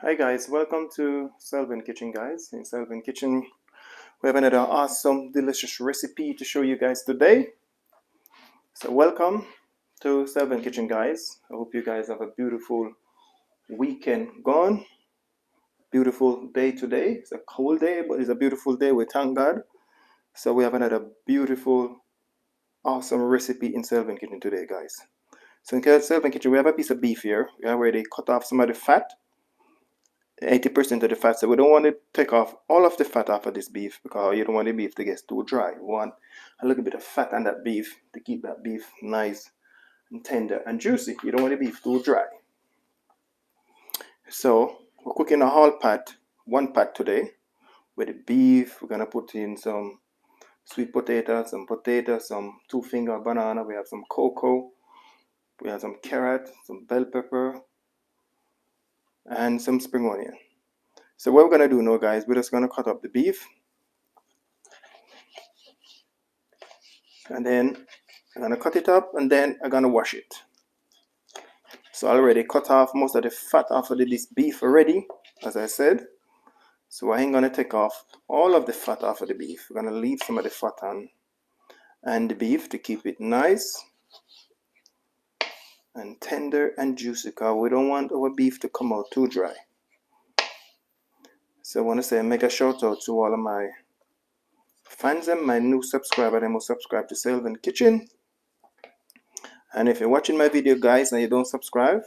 Hi guys, welcome to Selvin Kitchen guys. In Selvin Kitchen we have another awesome delicious recipe to show you guys today. So welcome to Selvin Kitchen guys. I hope you guys have a beautiful weekend gone. Beautiful day today. It's a cold day but it's a beautiful day, we thank God. So we have another beautiful awesome recipe in Selvin Kitchen today guys. So in Selvin Kitchen we have a piece of beef here. We already cut off some of the fat. 80% of the fat, so we don't want to take off all of the fat off of this beef because you don't want the beef to get too dry. You want a little bit of fat on that beef to keep that beef nice and tender and juicy. You don't want the beef too dry. So we're cooking a whole pot, one pot today with the beef. We're gonna put in some sweet potatoes, some two-finger banana. We have some cocoa. We have some carrot, some bell pepper, and some spring onion. So what we're gonna do now guys, we're just gonna cut up the beef and then I'm gonna cut it up and then I'm gonna wash it. So I already cut off most of the fat off of this beef already, as I said. So I ain't gonna take off all of the fat off of the beef. We're gonna leave some of the fat on and the beef to keep it nice and tender and juicy because we don't want our beef to come out too dry. So I want to say a mega shout out to all of my fans and my new subscribers who subscribe to Selvin Kitchen. And if you're watching my video guys and you don't subscribe,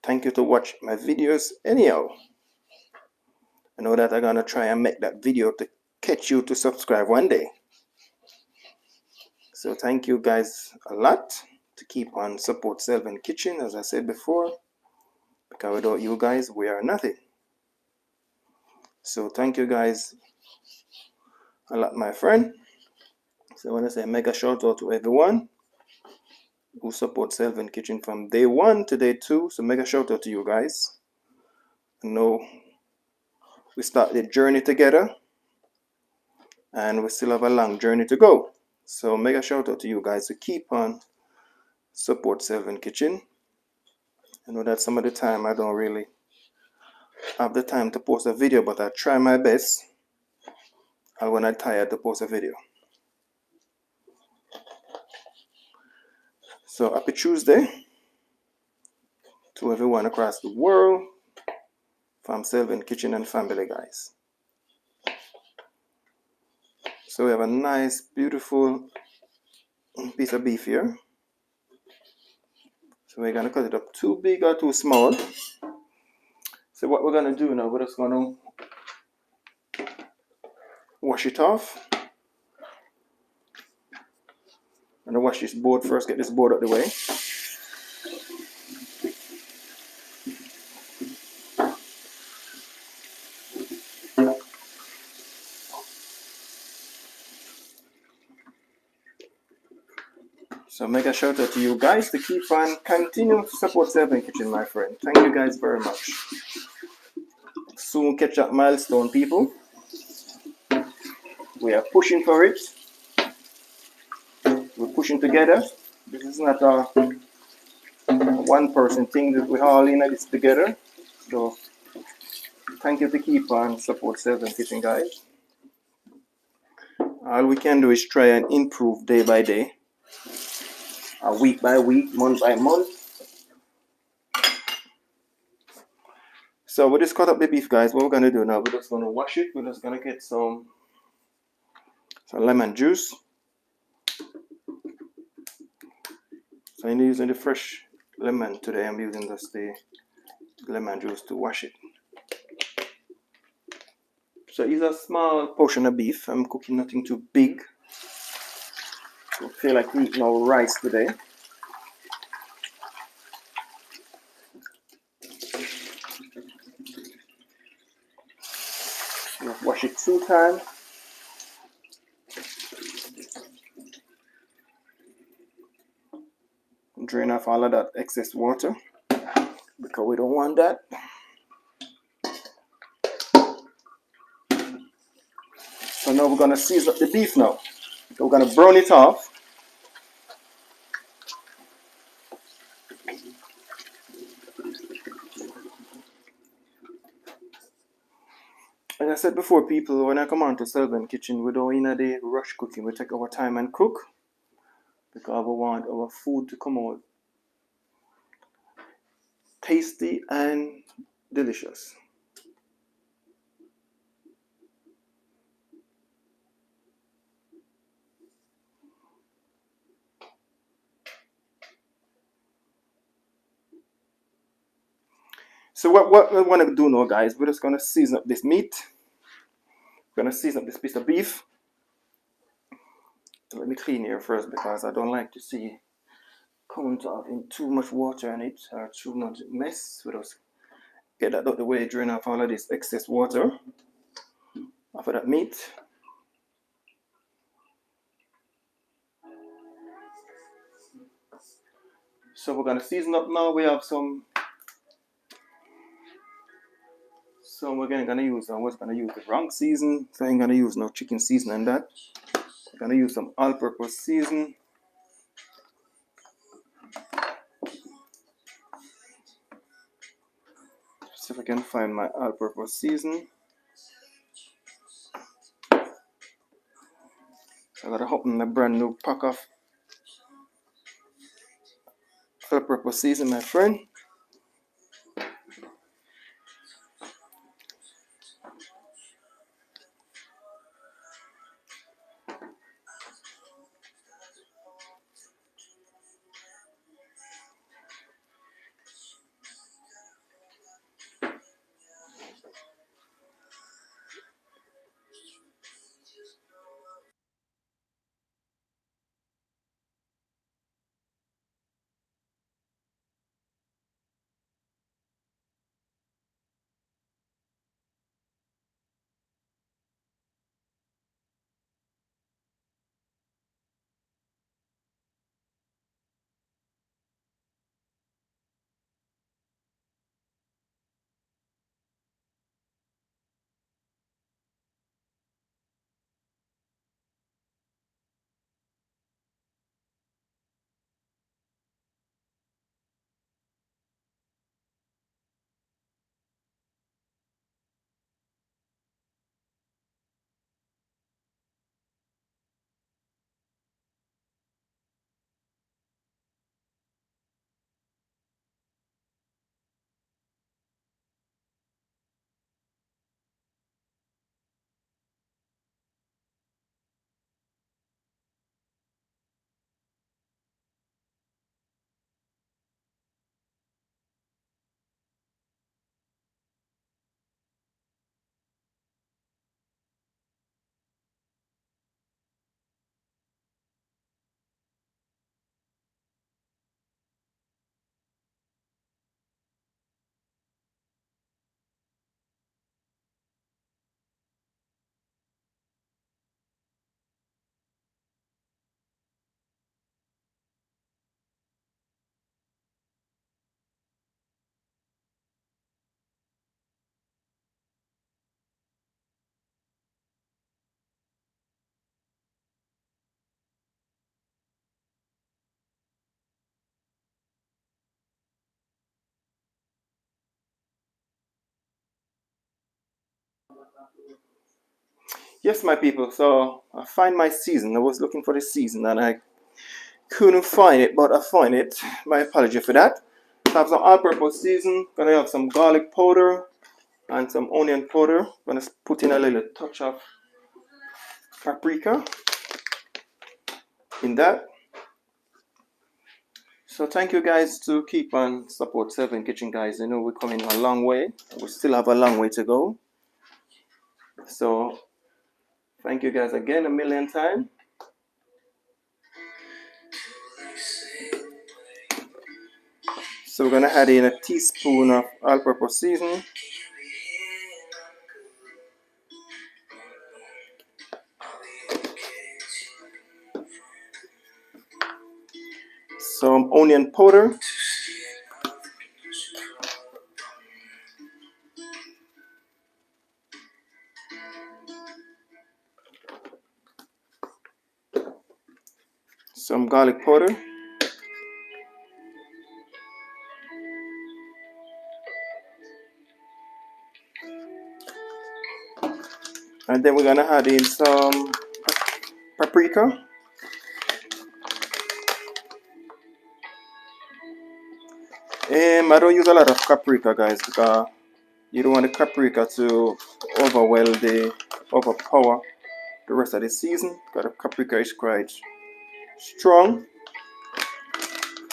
thank you to watch my videos anyhow. I know that I'm gonna try and make that video to catch you to subscribe one day. So thank you guys a lot to keep on support Selvin Kitchen, as I said before, because without you guys we are nothing. So thank you guys a lot, my friend. So I want to say a mega shout out to everyone who supports Selvin Kitchen from day one to day two. So mega shout out to you guys. I know we started the journey together and we still have a long journey to go. So mega shout out to you guys to keep on support Selvin Kitchen. I know that some of the time I don't really have the time to post a video, but I try my best when I'm tired to post a video. So happy Tuesday to everyone across the world from Selvin Kitchen and family guys. So we have a nice beautiful piece of beef here. So we're gonna cut it up too big or too small. So what we're gonna do now, we're just gonna wash it off. I'm gonna wash this board first, get this board out of the way. So mega shout out to you guys to keep on continue to support Selvin Kitchen, my friend. Thank you guys very much. Soon catch that milestone, people. We are pushing for it. We're pushing together. This is not a one person thing, that we all in this together. So thank you to keep on support Selvin Kitchen, guys. All we can do is try and improve day by day, week by week, month by month. So we just cut up the beef, guys. What we're gonna do now, we're just gonna wash it. We're just gonna get some lemon juice. So I'm using the fresh lemon today. I'm using just the lemon juice to wash it. So it's a small portion of beef. I'm cooking nothing too big. So I feel like eating no rice today. So wash it 2 times. Drain off all of that excess water because we don't want that. So now we're gonna season up the beef now. So we're gonna brown it off. As I said before, people, when I come on to Selvin Kitchen, we don't in a day rush cooking. We take our time and cook because we want our food to come out tasty and delicious. So what we want to do now, guys, we're just going to season up this meat. We're going to season up this piece of beef. Let me clean here first because I don't like to see coming out in too much water in it or too much mess. We just get that out of the way, drain off all of this excess water off of that meat. So we're going to season up now. We have some. So we're going to use, I was going to use the wrong season, so I ain't going to use no chicken season and that. I'm going to use some all-purpose season. See if I can find my all-purpose season. So I got to open a brand new pack of all-purpose season, my friend. Yes, my people, so I find my season. I was looking for the season and I couldn't find it, but I find it. My apology for that. So I have some all-purpose season. Gonna have some garlic powder and some onion powder. Gonna put in a little touch of paprika in that. So thank you guys to keep on support Selvin Kitchen, guys. You know we're coming a long way. We still have a long way to go. So thank you guys again a million times. So we're gonna add in a teaspoon of all-purpose seasoning. Some onion powder. Some garlic powder. And then we're gonna add in some paprika. I don't use a lot of paprika, guys, because you don't want the paprika to overpower the rest of the season, because the paprika is quite strong.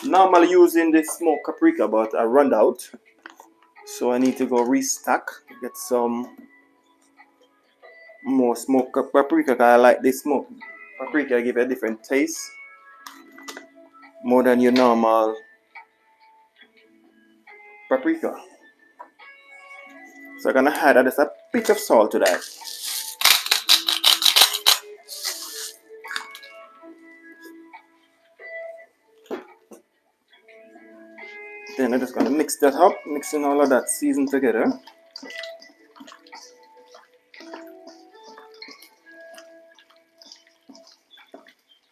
Normally using the smoked paprika, but I run out, so I need to go restock, get some more smoked paprika, because I like this smoked paprika, give it a different taste more than your normal paprika. So I'm gonna add just a bit of salt to that. Then I'm just gonna mix that up, mixing all of that season together.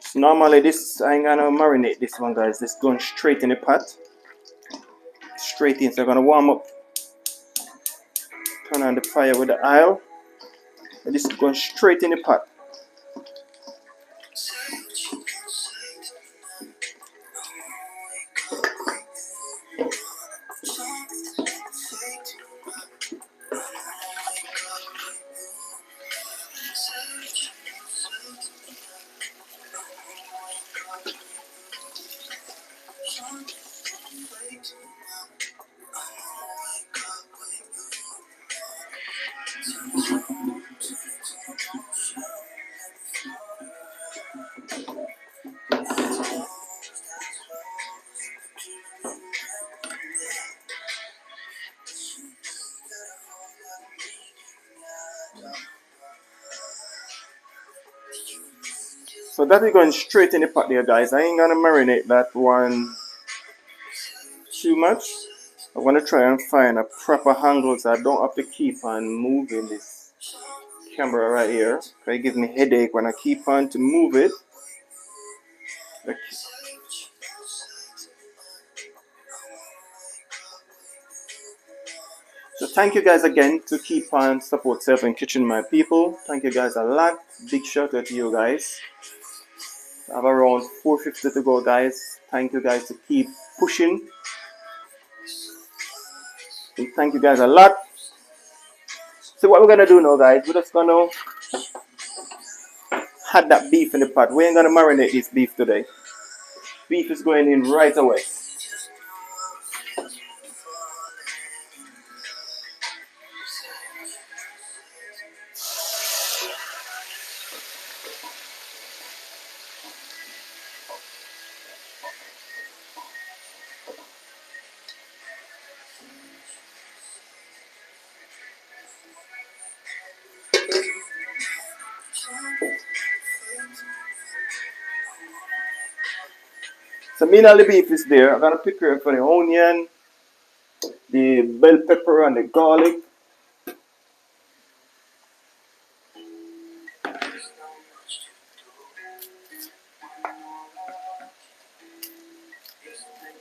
So normally this I ain't gonna marinate this one, guys. This going straight in the pot. Straight in. So I'm gonna warm up. Turn on the fire with the oil. And this is going straight in the pot. So that is going straight in the pot there, guys. I ain't gonna marinate that one too much. I want to try and find a proper angle so I don't have to keep on moving this camera right here. It gives me headache when I keep on to move it. So thank you guys again to keep on support Seven Kitchen, my people. Thank you guys a lot. Big shout out to you guys. I have around 450 to go, guys. Thank you guys to keep pushing. And thank you guys a lot. So what we're gonna do now, guys, we're just gonna add that beef in the pot. We ain't gonna marinate this beef today. Beef is going in right away. So meanwhile the beef is there, I'm gonna prepare for the onion, the bell pepper and the garlic.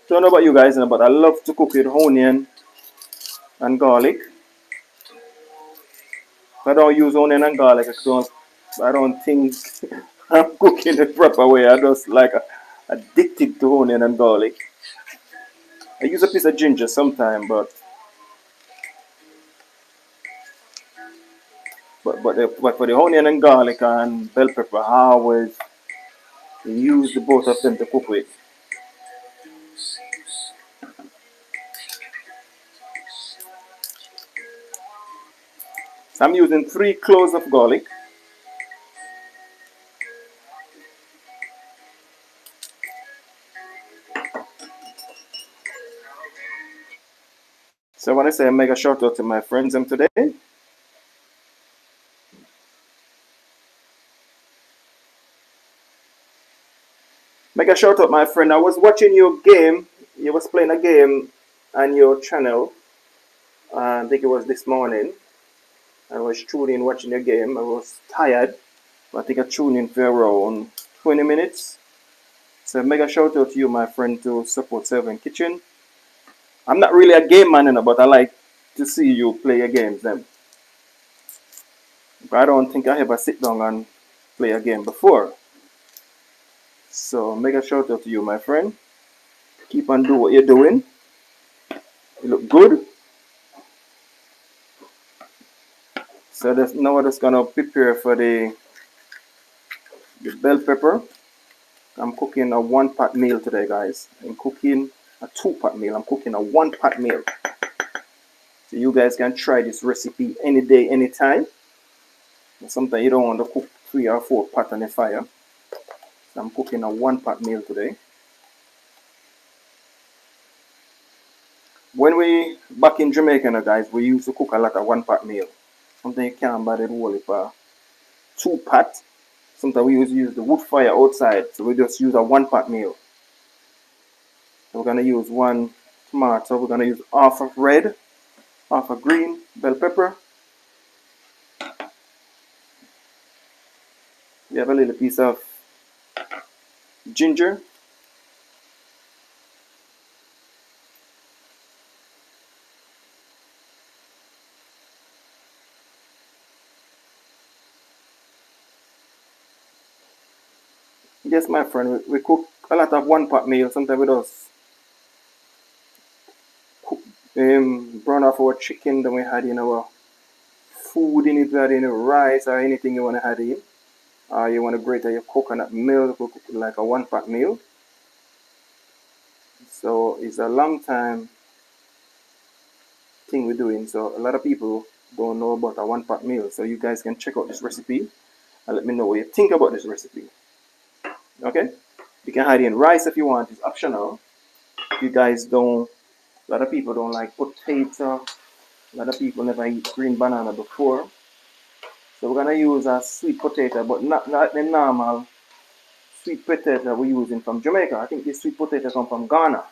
Don't know about you guys, but I love to cook with onion and garlic. If I don't use onion and garlic, I don't think I'm cooking the proper way. I just like addicted to onion and garlic. I use a piece of ginger sometimes, but for the onion and garlic and bell pepper, I always use the both of them to cook with. So I'm using 3 cloves of garlic. So I want to say a mega shout out to my friends today. Mega shout out, my friend. I was watching your game. You was playing a game on your channel. I think it was this morning. I was tuning in watching your game. I was tired. I think I tuned in for around 20 minutes. So mega shout out to you, my friend, to support Seven Kitchen. I'm not really a game man, but I like to see you play your games. Then. but I don't think I ever sit down and play a game before. So mega shout out to you, my friend. Keep on doing what you're doing. You look good. So now we're just gonna prepare for the bell pepper. I'm cooking a 1-pot meal today, guys. I'm cooking a 2-pot meal. I'm cooking a 1-pot meal. So you guys can try this recipe any day, anytime. Sometimes you don't want to cook 3 or 4 pots on the fire. So I'm cooking a 1-pot meal today. When we back in Jamaica, guys, we used to cook a lot of 1-pot meal. Sometimes you can't bother to roll it for 2-pot. Sometimes we used to use the wood fire outside, so we just use a 1-pot meal. So we're gonna use 1 tomato. We're gonna use half of red, half of green bell pepper. We have a little piece of ginger. Yes, my friend, we cook a lot of 1-pot meal. Sometimes we just cook, burn off our chicken, then we had in our food in it, we had in rice or anything you want to add in. Or you want to grate your coconut milk, we cook like a 1-pot meal. So it's a long time thing we're doing. So a lot of people don't know about a 1-pot meal. So you guys can check out this recipe and let me know what you think about this recipe. Okay? You can add in rice if you want, it's optional. If you guys don't, a lot of people don't like potato. A lot of people never eat green banana before. So we're gonna use a sweet potato, but not the normal sweet potato we're using from Jamaica. I think this sweet potato comes from Ghana.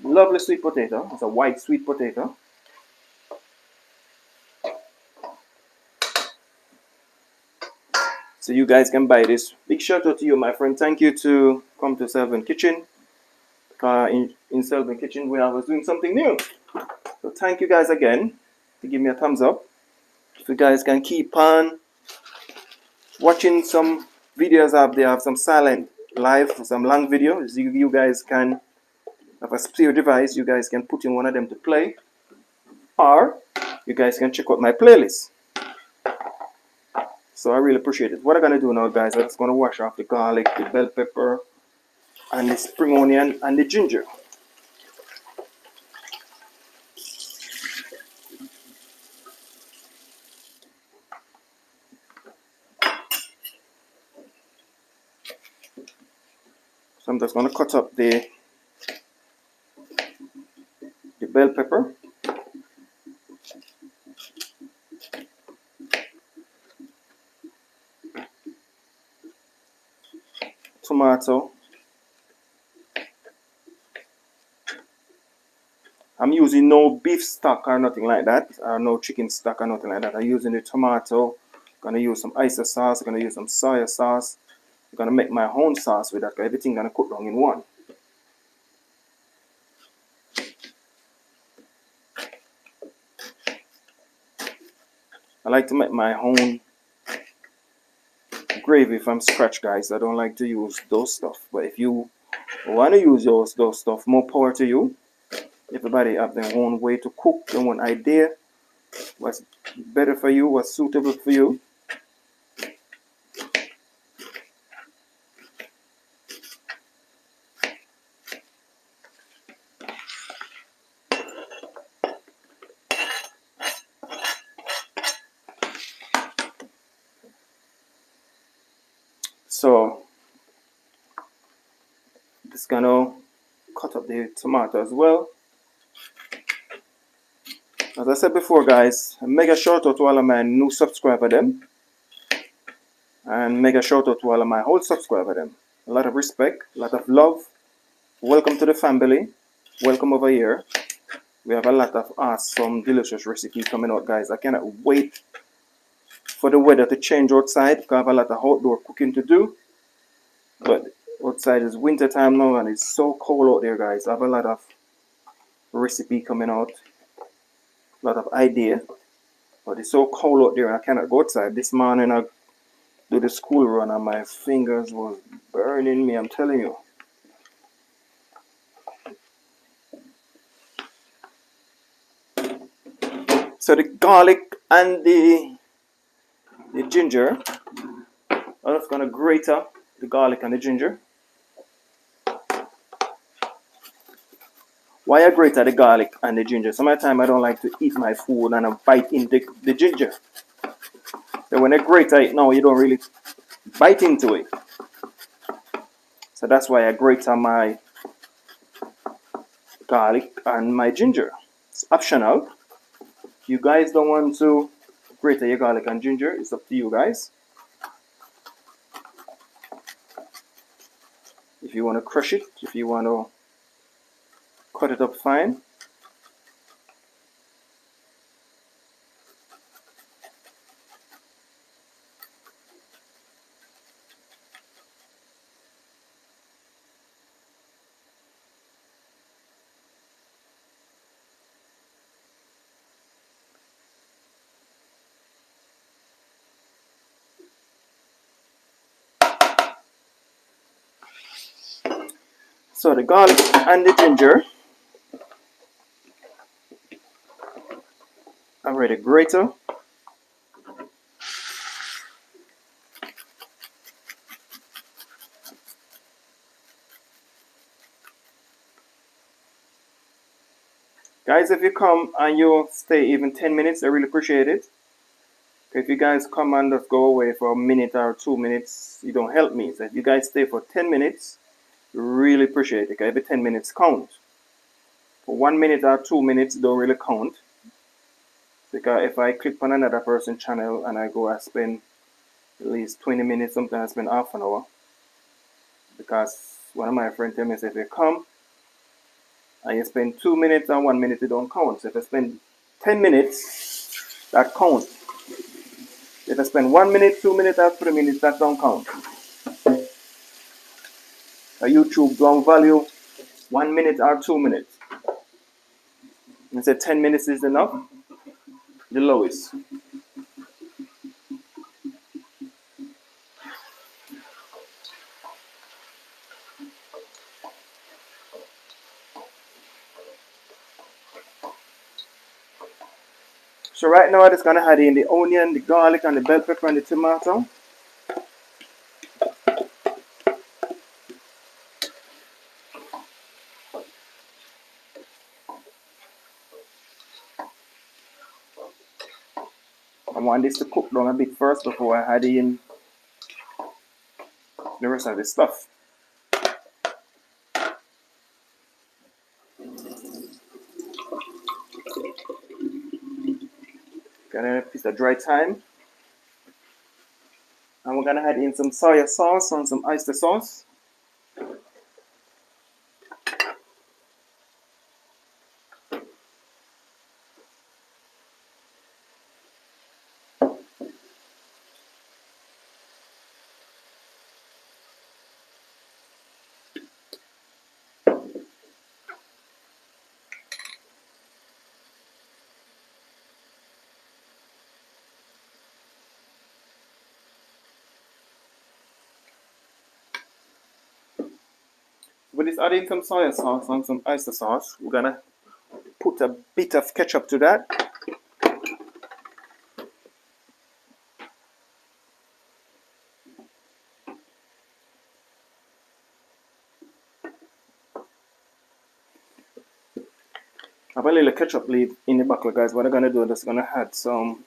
Lovely sweet potato. It's a white sweet potato. So you guys can buy this. Big shout out to you, my friend. Thank you to come to Selvin Kitchen. In Selvin Kitchen, where I was doing something new. So thank you guys again to give me a thumbs up. If you guys can keep on watching some videos up there, have some silent live, some long videos. You guys can have a spare device. You guys can put in one of them to play, or you guys can check out my playlist. So I really appreciate it. What I'm gonna do now, guys, I'm just gonna wash off the garlic, the bell pepper, and the spring onion and the ginger. So I'm just gonna cut up the bell pepper. Tomato. I'm using no beef stock or nothing like that, or no chicken stock or nothing like that. I'm using the tomato. I'm gonna use some oyster sauce. I'm gonna use some soy sauce. I'm gonna make my own sauce with that. Everything gonna cook down in one. I like to make my own gravy from scratch, guys. I don't like to use those stuff. But if you want to use those stuff, more power to you. Everybody have their own way to cook, their own idea. What's better for you, what's suitable for you. So just gonna cut up the tomato as well. As I said before, guys, a mega shout out to all of my new subscribers them, and mega shout out to all of my old subscribers them. A lot of respect, a lot of love. Welcome to the family. Welcome over here. We have a lot of awesome, delicious recipes coming out, guys. I cannot wait for the weather to change outside because I have a lot of outdoor cooking to do. But outside is winter time now and it's so cold out there, guys. I have a lot of recipe coming out, a lot of idea But it's so cold out there, I cannot go outside. This morning I do the school run and my fingers was burning me, I'm telling you. So the garlic and the ginger, I'm just gonna grate up the garlic and the ginger. Why I grate the garlic and the ginger? Sometimes I don't like to eat my food and I bite into the ginger. So when I grate it now, you don't really bite into it. So that's why I grate on my garlic and my ginger. It's optional. If you guys don't want to grate your garlic and ginger, it's up to you guys. If you want to crush it, if you want to cut it up fine. So the garlic and the ginger, I'm ready to grate it. Guys, if you come and you stay even 10 minutes, I really appreciate it. If you guys come and just go away for a minute or 2 minutes, you don't help me. So if you guys stay for 10 minutes, really appreciate it. Because every 10 minutes count. For 1 minute or 2 minutes, don't really count. Because if I click on another person's channel and I go and spend at least 20 minutes, sometimes I spend half an hour. Because one of my friends tell me, if you come and you spend 2 minutes and 1 minute, it don't count. So if I spend 10 minutes, that counts. If I spend 1 minute, 2 minutes, or 3 minutes, that don't count. YouTube don't value 1 minute or 2 minutes. And say 10 minutes is enough, the lowest. So right now I'm just gonna add in the onion, the garlic, and the bell pepper and the tomato. I want this to cook down a bit first before I add in the rest of the stuff. Gonna piece of dry thyme. And we're gonna add in some soy sauce and some oyster sauce. With this adding some soy sauce and some oyster sauce, we're gonna put a bit of ketchup to that. I have a little ketchup leaf in the bucket, guys. What I'm gonna do is just gonna add some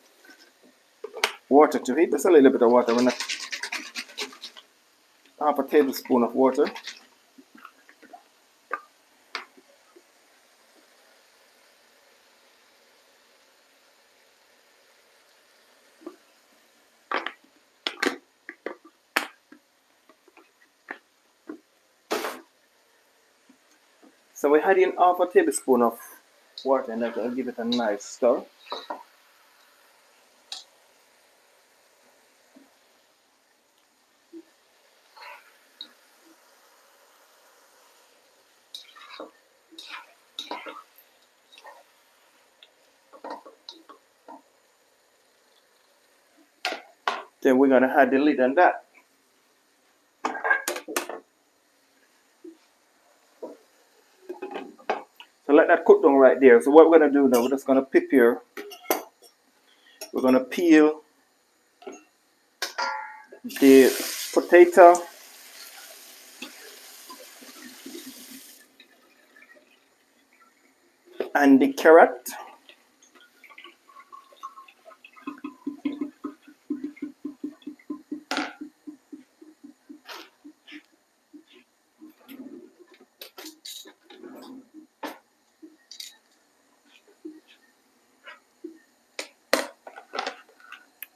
water to it. Just a little bit of water. We're not half a tablespoon of water. So we add in half a tablespoon of water and that'll give it a nice stir. Then we're gonna add the lid on that. So let that cook down right there. So what we're gonna do now, we're just gonna prepare. We're gonna peel the potato and the carrot.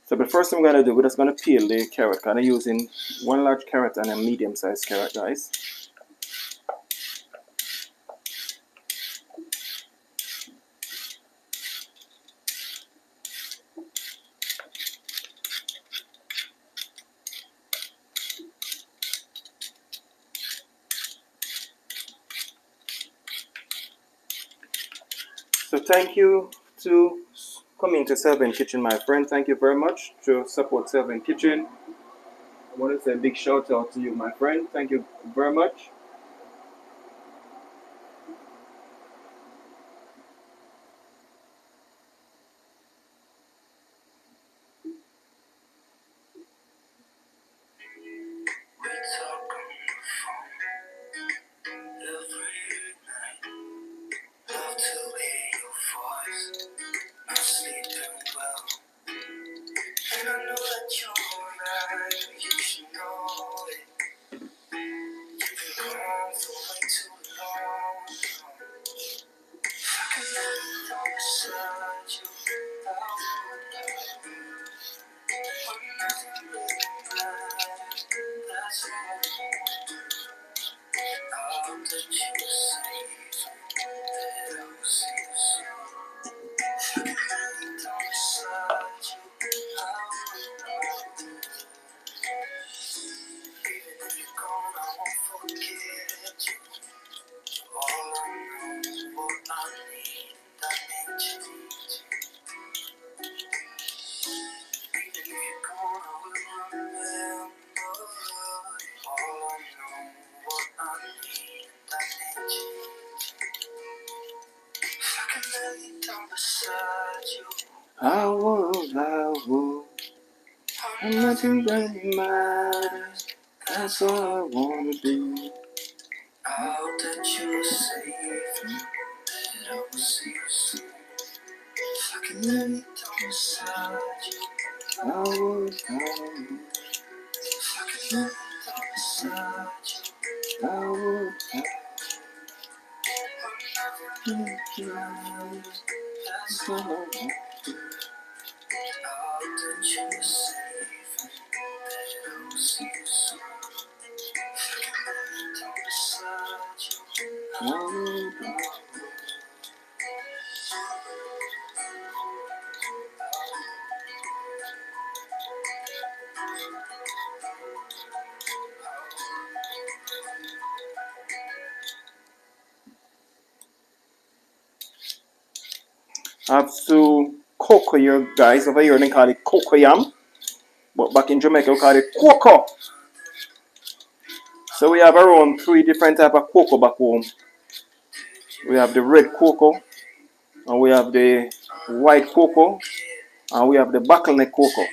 So the first thing we're gonna do, we're just gonna peel the carrot. Kind of using one large carrot and a medium-sized carrot, guys. So thank you to coming to Sylvan Kitchen, my friend. Thank you very much to support Sylvan Kitchen. I want to say a big shout out to you, my friend. Thank you very much. I would, I'm nothing really matters. That's all I wanna do. I hope that you're safe and that I will see you soon. If I can lay down beside you, I would. If I can lay down beside you, I would. I'm nothing really matters. That's all I want to do. I hope that you're safe and that I will see you soon. If I can lay down beside you, I would. I have to cocoa here, guys. Over here they call it cocoa yam, but back in Jamaica we call it cocoa. So we have around 3 different type of cocoa back home. We have the red cocoa, and we have the white cocoa, and we have the bottleneck cocoa.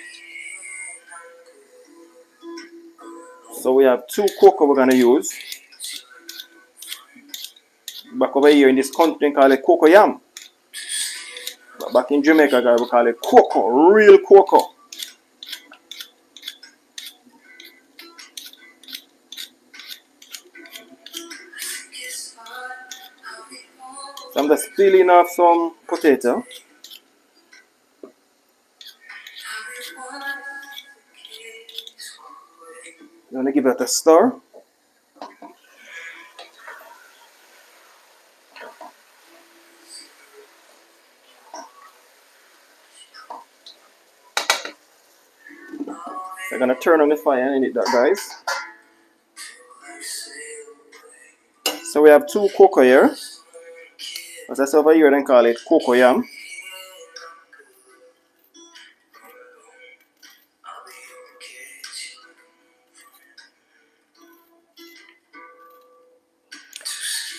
So we have 2 cocoa we're gonna use. Back over here in this country we call it cocoa yam. But back in Jamaica guys we call it cocoa, real cocoa. So I'm just peeling off some potato. I'm gonna give it a stir. So I'm gonna turn on the fire in it, guys. So we have 2 cocoa here. As I said over here, then call it cocoa yam.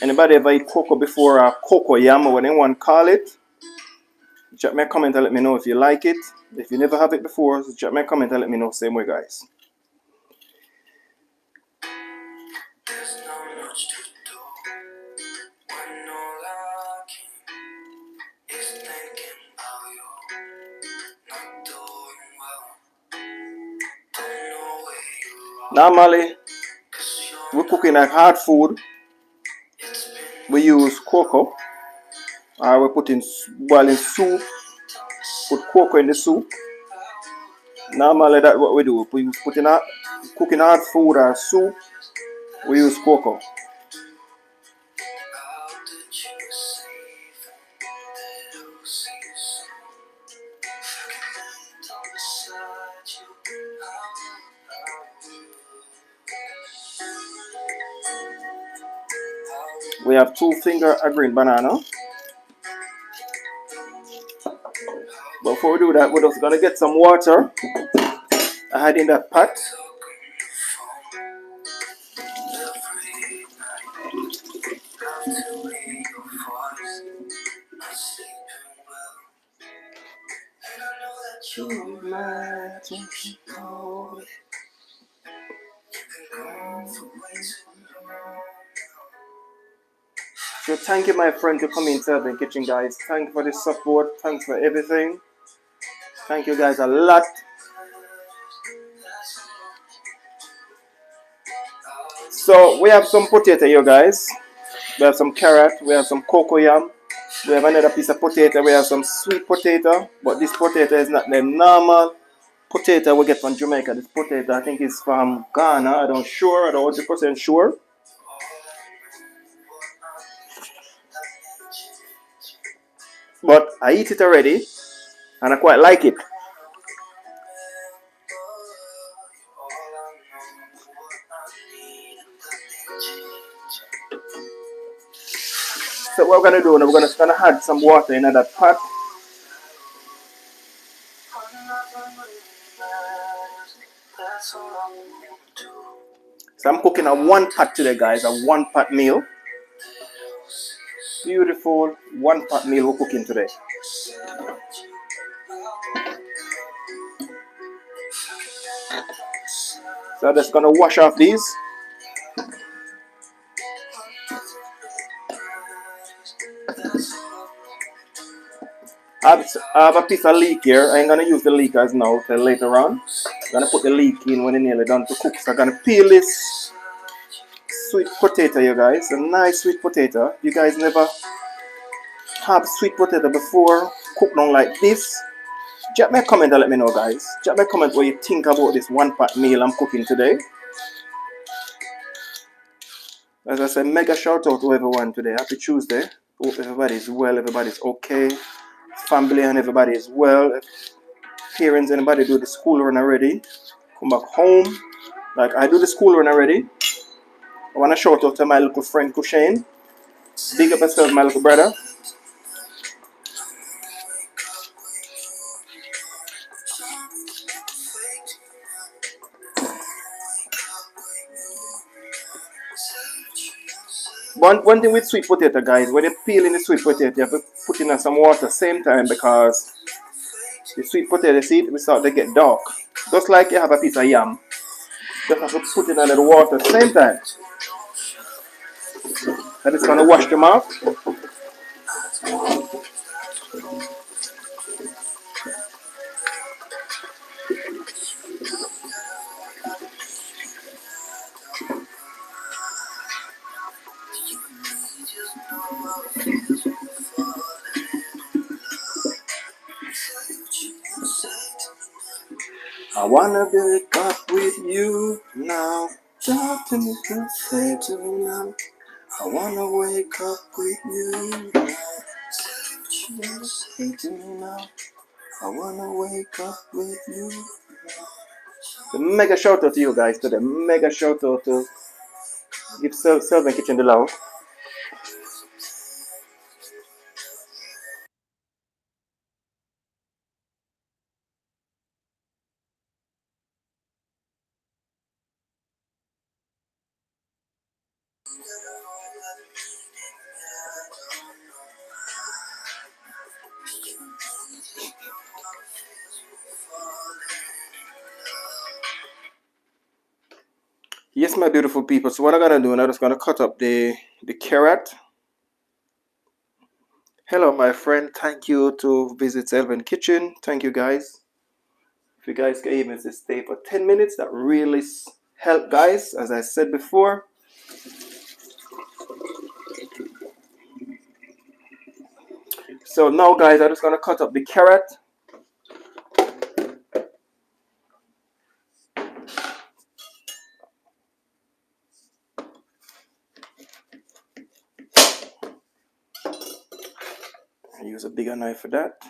Anybody ever eat cocoa before, or cocoa yam, or what anyone call it? Drop me a comment and let me know if you like it. If you never have it before, drop me a comment and let me know. Same way, guys. There's not much to do when all I can is thinking about you. Not doing well. Don't know where you are. Normally, we're cooking like hard food. We use cocoa. We're putting boiling soup. Put cocoa in the soup. Normally, that's what we do. We putting out cooking hard food or soup. We use cocoa. We have 2 finger a green banana. Before we do that, we're just gonna get some water. I had in that pot. So thank you, my friend, to come into the kitchen, guys. Thank you for the support. Thanks for everything. Thank you guys a lot. So we have some potato here, guys. We have some carrot. We have some cocoyam. We have another piece of potato. We have some sweet potato. But this potato is not the normal potato we get from Jamaica. This potato, I think, is from Ghana. I don't 100% sure. But I eat it already, and I quite like it. So what we're gonna do now, we're gonna add some water in that pot. So I'm cooking a 1-pot today, guys, a 1-pot meal. Beautiful 1-pot meal we're cooking today. So I'm just gonna wash off these. I have a piece of leek here. I ain't gonna use the leek as now till later on. I'm gonna put the leek in when it's nearly done to cook. So I'm gonna peel this sweet potato here, guys. A nice sweet potato. You guys never have sweet potato before, cooked on like this? Drop me a comment and let me know, guys. Drop me a comment what you think about this 1-pot meal I'm cooking today. As I said, mega shout out to everyone today. Happy Tuesday. Hope everybody's well, everybody's okay. Family and everybody is well. Parents, anybody do the school run already? Come back home. Like I do the school run already. I want to shout out to my little friend Kushane. Big up yourself, my little brother. One thing with sweet potato, guys, when you're peeling the sweet potato, you have to put in some water same time because the sweet potato seed will start to get dark. Just like you have a piece of yam. You just have to put it under the water same time. And it's gonna wash them off. I wanna wake up with you now. Something to say to me now. I wanna wake up with you now. Say to me now. I wanna wake up with you now. The mega shout out to you guys today. Mega shout out to give Sylvan Kitchen the love. Yes, my beautiful people. So what I'm gonna do, I'm just gonna cut up the carrot. Hello, my friend. Thank you to visit Selvin Kitchen. Thank you, guys. If you guys can even stay for 10 minutes, that really help, guys. As I said before. So now, guys, I'm just gonna cut up the carrot. I use a bigger knife for that.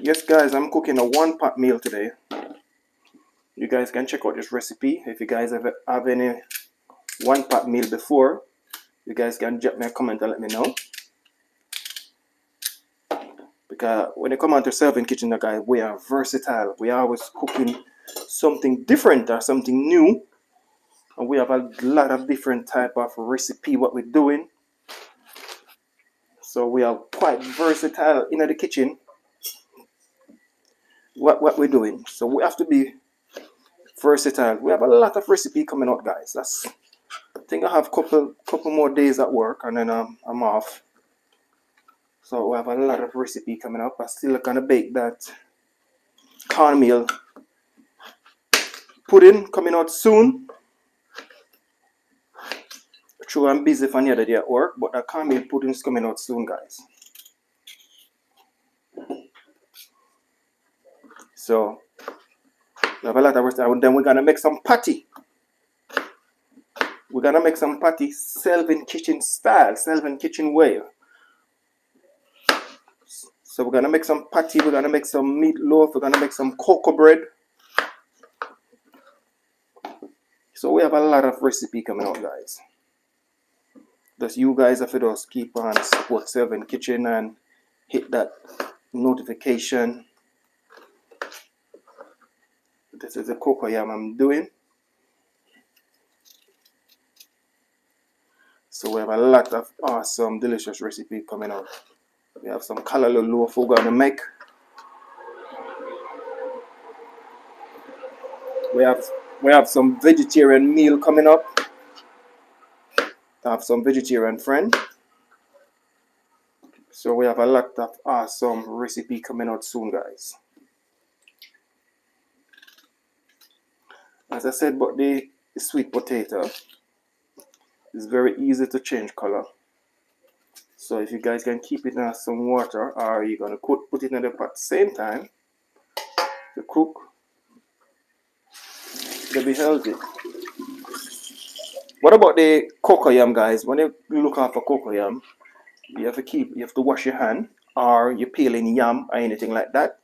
Yes, guys, I'm cooking a one-pot meal today. You guys can check out this recipe. If you guys have any one-pot meal before, you guys can drop me a comment and let me know. Because when it comes on to Selvin Kitchen, guys, we are versatile. We are always cooking something different or something new. And we have a lot of different type of recipe what we're doing. So we are quite versatile in the kitchen. What we're doing. So we have to be versatile. We have a lot of recipe coming out, guys. I think I have couple more days at work and then I'm off. So we have a lot of recipe coming up. I still gonna bake that cornmeal pudding coming out soon. True, I'm busy for the other day at work, but the cornmeal pudding is coming out soon, guys. So we have a lot of recipe. And then we're gonna make some patty. We're gonna make some patty Selvin Kitchen style, Selvin Kitchen way. So we're gonna make some patty, we're gonna make some meatloaf, we're gonna make some cocoa bread. So we have a lot of recipe coming out, guys. Just you guys have to just keep on support Selvin Kitchen and hit that notification. This is the cocoa yam I'm doing. So we have a lot of awesome, delicious recipe coming out. We have some callaloo loaf we're gonna make. We have some vegetarian meal coming up. I have some vegetarian friend. So we have a lot of awesome recipe coming out soon, guys. As I said, but the sweet potato is very easy to change color. So if you guys can keep it in some water, or you're gonna put it in the pot same time to cook, it'll be healthy. What about the cocoa yam, guys? When you look out for cocoa yam, you have to wash your hand, or you peel any yam or anything like that.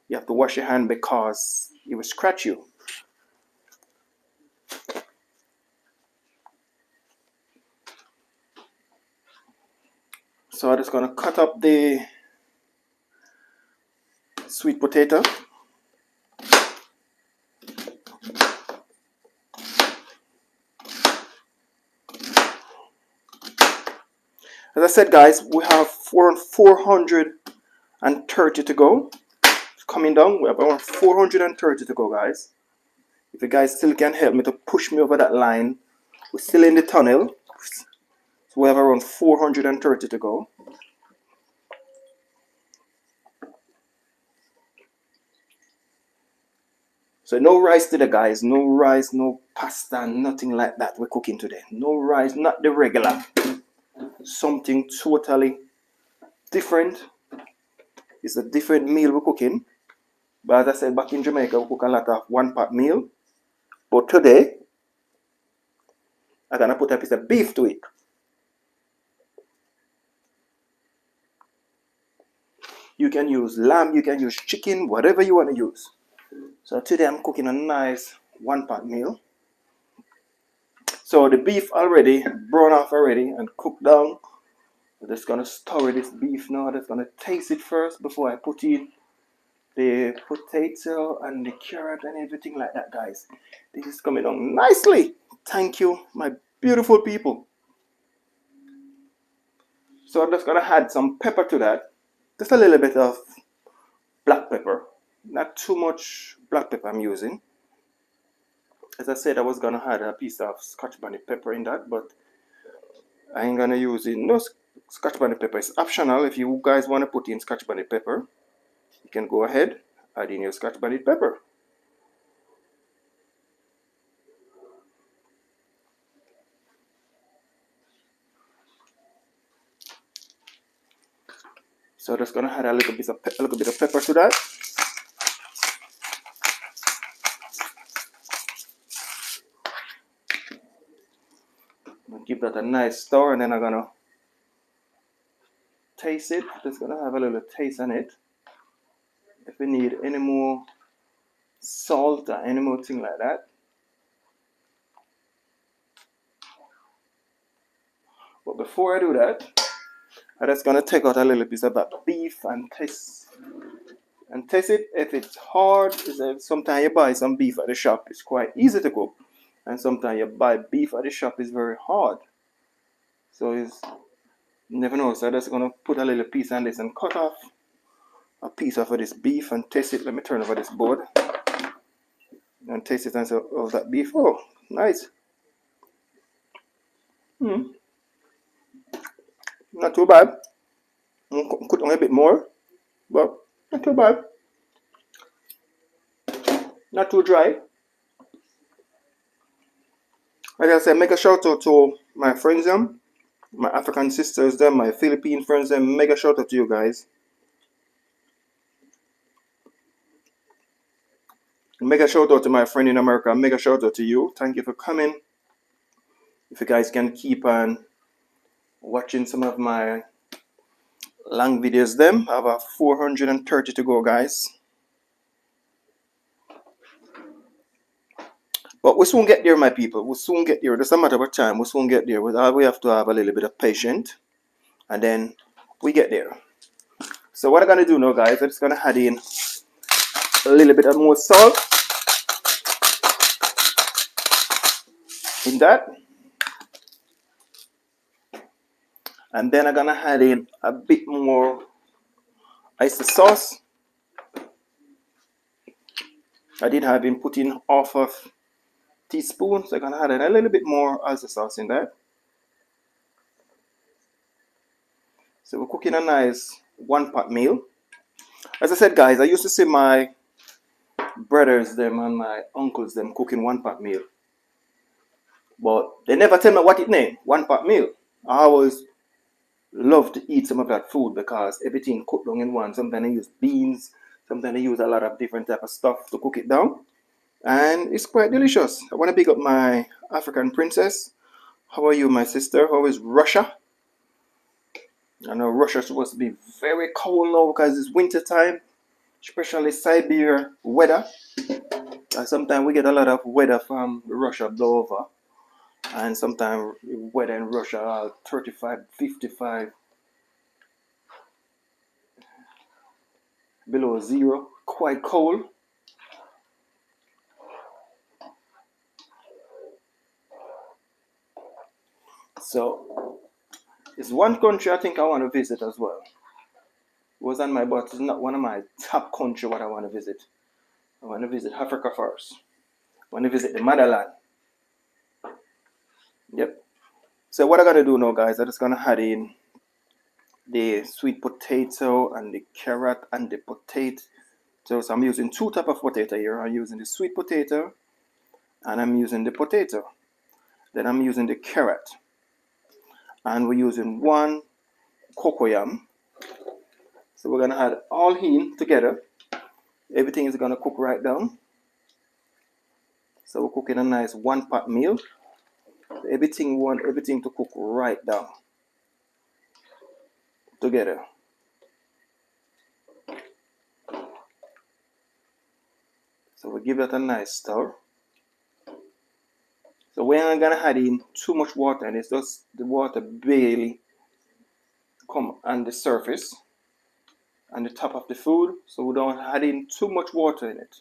You have to wash your hand because it will scratch you. So I'm just gonna cut up the sweet potato. As I said, guys, we have 430 to go. It's coming down. We have around 430 to go, guys. If you guys still can help me to push me over that line, we're still in the tunnel. So we have around 430 to go. So no rice today, guys. No rice, no pasta, nothing like that we're cooking today. No rice, not the regular. Something totally different. It's a different meal we're cooking. But as I said, back in Jamaica, we cook a lot of one-pot meal. But today, I'm gonna put a piece of beef to it. You can use lamb, you can use chicken, whatever you want to use. So today I'm cooking a nice one-pot meal. So the beef already brown off already and cooked down. I'm just gonna stir this beef now. I'm just gonna taste it first before I put in the potato and the carrot and everything like that, guys. This is coming on nicely. Thank you, my beautiful people. So I'm just gonna add some pepper to that. Just a little bit of black pepper. Not too much black pepper I'm using. As I said, I was gonna add a piece of Scotch bonnet pepper in that, but I ain't gonna use it. No Scotch bonnet pepper. It's optional. If you guys want to put in Scotch bonnet pepper, you can go ahead, add in your Scotch bonnet pepper. So just gonna add a little bit of pepper to that. Give that a nice stir, and then I'm gonna taste it. Just gonna have a little taste on it. If we need any more salt or any more thing like that. But before I do that, I'm just gonna take out a little piece of that beef and taste it. If it's hard, sometimes you buy some beef at the shop, it's quite easy to cook. And sometimes you buy beef at the shop, it's very hard. So you never know. So I'm just gonna put a little piece on this and cut off a piece of this beef and taste it. Let me turn over this board and taste it and say, oh, that beef. Oh, nice. Not too bad. Cook on a bit more, but not too bad. Not too dry. Like I said, make a shout out to my friends them, my African sisters them, my Philippine friends them. Make a shout out to you guys. Make a shout out to my friend in America. Make a shout out to you. Thank you for coming. If you guys can keep on watching some of my long videos them. I have a 430 to go, guys. But we soon get there, my people. We'll soon get there. Just a matter of time. We'll soon get there. We have to have a little bit of patience. And then we get there. So what I'm going to do now, guys, I'm just going to add in a little bit of more salt in that. And then I'm going to add in a bit more oyster sauce. I did have been putting half of teaspoon, so I'm going to add in a little bit more oyster sauce in that. So we're cooking a nice one-pot meal. As I said, guys, I used to see my brothers them and my uncles them cooking one-pot meal, but they never tell me what it named. One-pot meal. I always love to eat some of that food because everything cooked down in one. Sometimes they use beans, sometimes they use a lot of different type of stuff to cook it down, and it's quite delicious. I want to pick up my African princess. How are you, my sister? How is Russia? I know Russia's supposed to be very cold now because it's winter time, especially Siberia weather. Sometimes we get a lot of weather from Russia blow over, and sometimes weather in Russia are 35, 55 below zero, quite cold. So it's one country I think I want to visit as well. It was on my but it's not one of my top country what I want to visit. I want to visit Africa first. I want to visit the motherland. Yep. So what I'm gonna do now, guys, I'm just gonna add in the sweet potato and the carrot and the potato. So I'm using two types of potato here. I'm using the sweet potato and I'm using the potato. Then I'm using the carrot. And we're using one cocoyam. So we're gonna add all in together. Everything is gonna cook right down. So we're cooking a nice one pot meal. Everything, we want everything to cook right down together. So we give it a nice stir. So we're not gonna add in too much water, and it's just the water barely come on the surface, on the top of the food. So we don't add in too much water in it.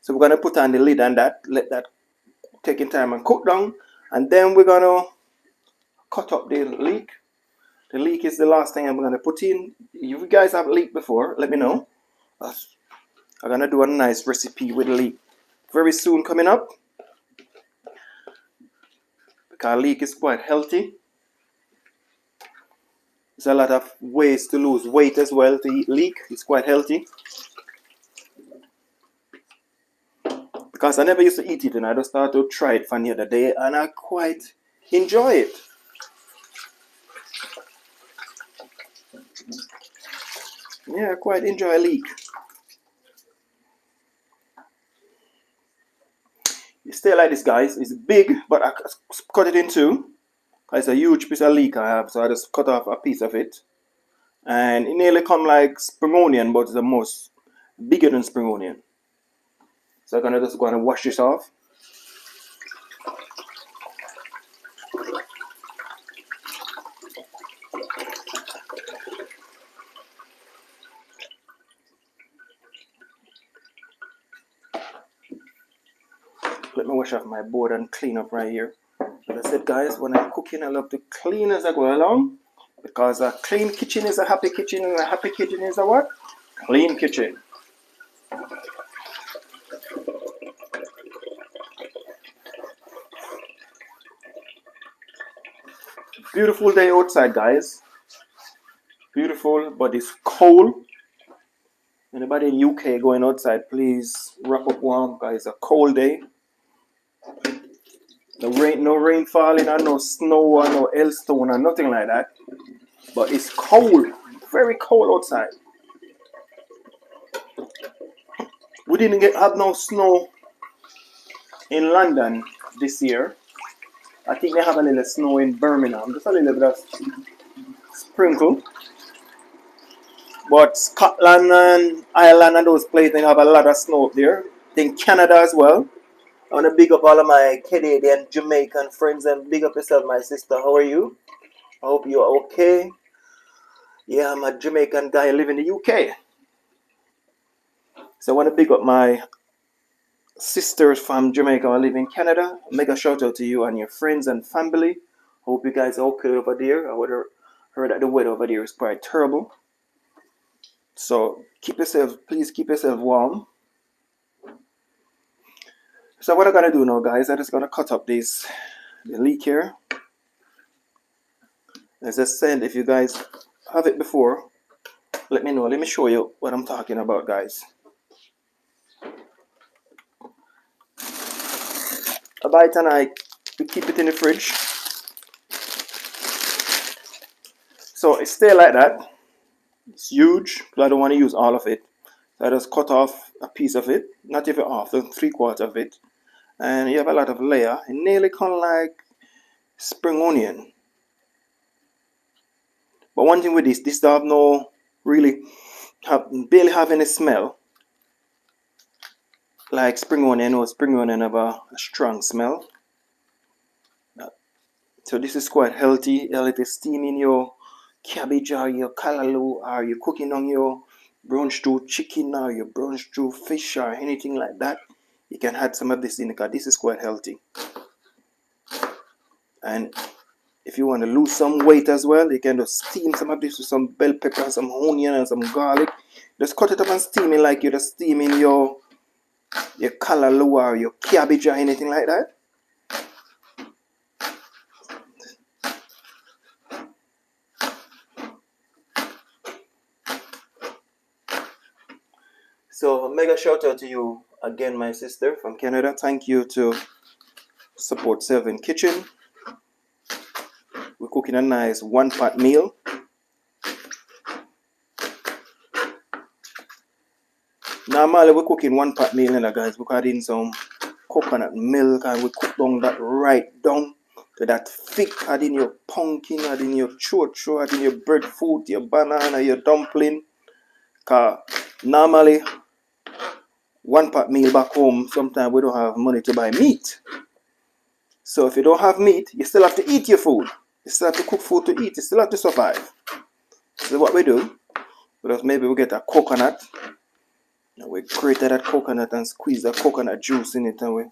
So we're gonna put on the lid on that, let that take in time and cook down, and then we're gonna cut up the leek. The leek is the last thing I'm gonna put in. If you guys have leek before, let me know. I'm gonna do a nice recipe with leek very soon coming up, because leek is quite healthy. There's a lot of ways to lose weight as well to eat leek. It's quite healthy. Because I never used to eat it, and I just started to try it from the other day, and I quite enjoy it. Yeah, I quite enjoy leek. It stay like this, guys. It's big, but I cut it in two. It's a huge piece of leek I have, so I just cut off a piece of it. And it nearly come like spring onion, but it's the most bigger than spring onion. So I'm gonna just go and wash this off. Let me wash off my board and clean up right here. As I said, guys, when I'm cooking, I love to clean as I go along, because a clean kitchen is a happy kitchen, and a happy kitchen is a what? Clean kitchen. Beautiful day outside, guys. Beautiful, but it's cold. Anybody in UK going outside, please wrap up warm, because it's a cold day. No rain falling, or no snow, or no hailstone, or nothing like that. But it's cold, very cold outside. We didn't have no snow in London this year. I think they have a little snow in Birmingham, just a little bit of sprinkle. But Scotland and Ireland and those places, they have a lot of snow up there. In Canada as well. I want to big up all of my Canadian, Jamaican friends, and big up yourself, my sister. How are you? I hope you're okay. Yeah, I'm a Jamaican guy living in the UK. So I want to big up my sisters from Jamaica who live in Canada. Mega shout out to you and your friends and family. Hope you guys are okay over there. I would have heard that the weather over there is quite terrible. So please keep yourself warm. So what I'm gonna do now, guys, I'm just gonna cut up the leek here. As I said, if you guys have it before, let me know. Let me show you what I'm talking about, guys. I buy it and I keep it in the fridge. So it stay like that. It's huge, but I don't want to use all of it. So I just cut off a piece of it, not even half, 3/4 of it. And you have a lot of layer. It nearly kind of like spring onion. But one thing with this does have no barely have any smell. Like spring onion, or spring onion have a strong smell. So this is quite healthy. If you're steaming your cabbage or your callaloo, or you're cooking on your brown stew chicken or your brown stew fish or anything like that, you can add some of this in, because this is quite healthy. And if you want to lose some weight as well, you can just steam some of this with some bell pepper, some onion, and some garlic. Just cut it up and steam it like you're just steaming your callaloo or your cabbage or anything like that. So mega shout out to you again, my sister from Canada. Thank you to support Sylvan Kitchen. We're cooking a nice one pot meal. Normally we cook in 1 pot meal, guys. We add in some coconut milk and we cook down that right down to that thick. Add in your pumpkin, add in your chocho, add in your breadfruit, your banana, your dumpling. Cause normally 1 pot meal back home, sometimes we don't have money to buy meat. So if you don't have meat, you still have to eat your food. You still have to cook food to eat. You still have to survive. So what we do, maybe we get a coconut. And we grate that coconut and squeeze the coconut juice in it, and we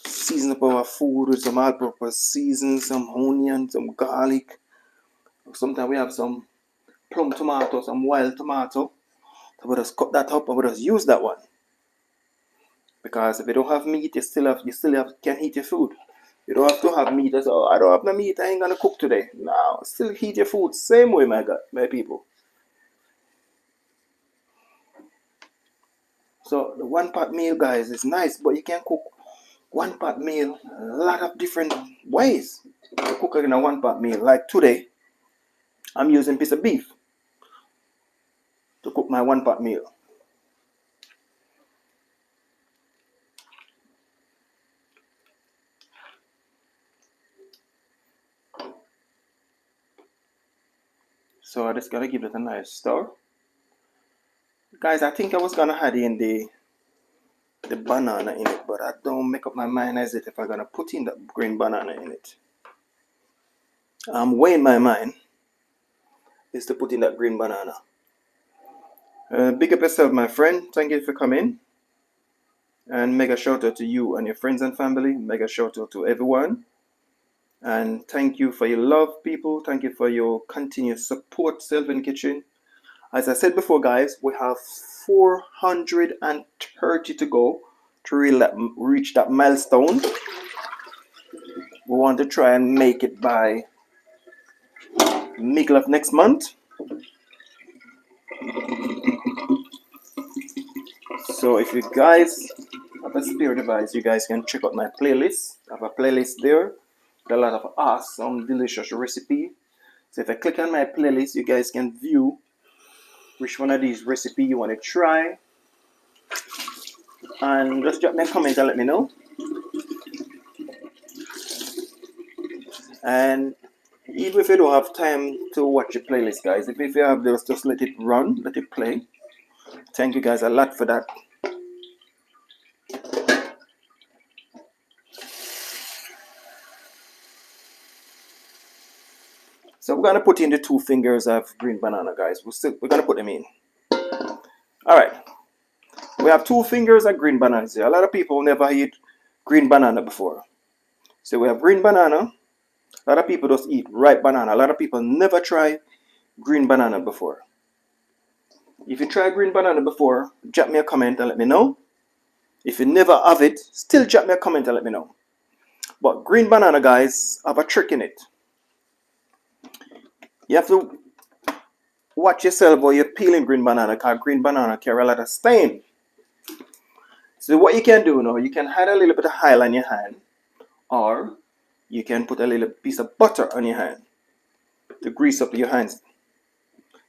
season up our food with some all-purpose season, some onion, some garlic. Sometimes we have some plum tomato, some wild tomato. So we just cut that up and we just use that one. Because if you don't have meat, you still can eat your food. You don't have to have meat. I say, oh, I don't have no meat, I ain't gonna cook today. No, still eat your food. Same way, my people. So the 1 pot meal, guys, is nice, but you can cook 1 pot meal a lot of different ways. You cook it in a 1 pot meal. Like today, I'm using a piece of beef to cook my 1 pot meal. So I just gotta give it a nice stir. Guys, I think I was gonna add in the banana in it, but I don't make up my mind as if I'm gonna put in the green banana in it. I'm weighing my mind is to put in that green banana. Big up yourself, my friend. Thank you for coming. And mega shout out to you and your friends and family. Mega shout out to everyone. And thank you for your love, people. Thank you for your continuous support, Sylvan Kitchen. As I said before, guys, we have 430 to go to reach that milestone. We want to try and make it by middle of next month. So if you guys have a spare device, you guys can check out my playlist. I have a playlist there with a lot of awesome, delicious recipe. So if I click on my playlist, you guys can view which one of these recipes you want to try. And just drop me a comment and let me know. And even if you don't have time to watch your playlist, guys, if you have this, just let it run, let it play. Thank you guys a lot for that. So we're gonna put in the 2 fingers of green banana, guys. We're gonna put them in. All right. We have 2 fingers of green bananas here. A lot of people never eat green banana before. So we have green banana. A lot of people just eat ripe banana. A lot of people never try green banana before. If you try green banana before, drop me a comment and let me know. If you never have it, still drop me a comment and let me know. But green banana, guys, have a trick in it. You have to watch yourself while you're peeling green banana, because green banana carry a lot of stain. So what you can do now, you can add a little bit of oil on your hand, or you can put a little piece of butter on your hand to grease up your hands.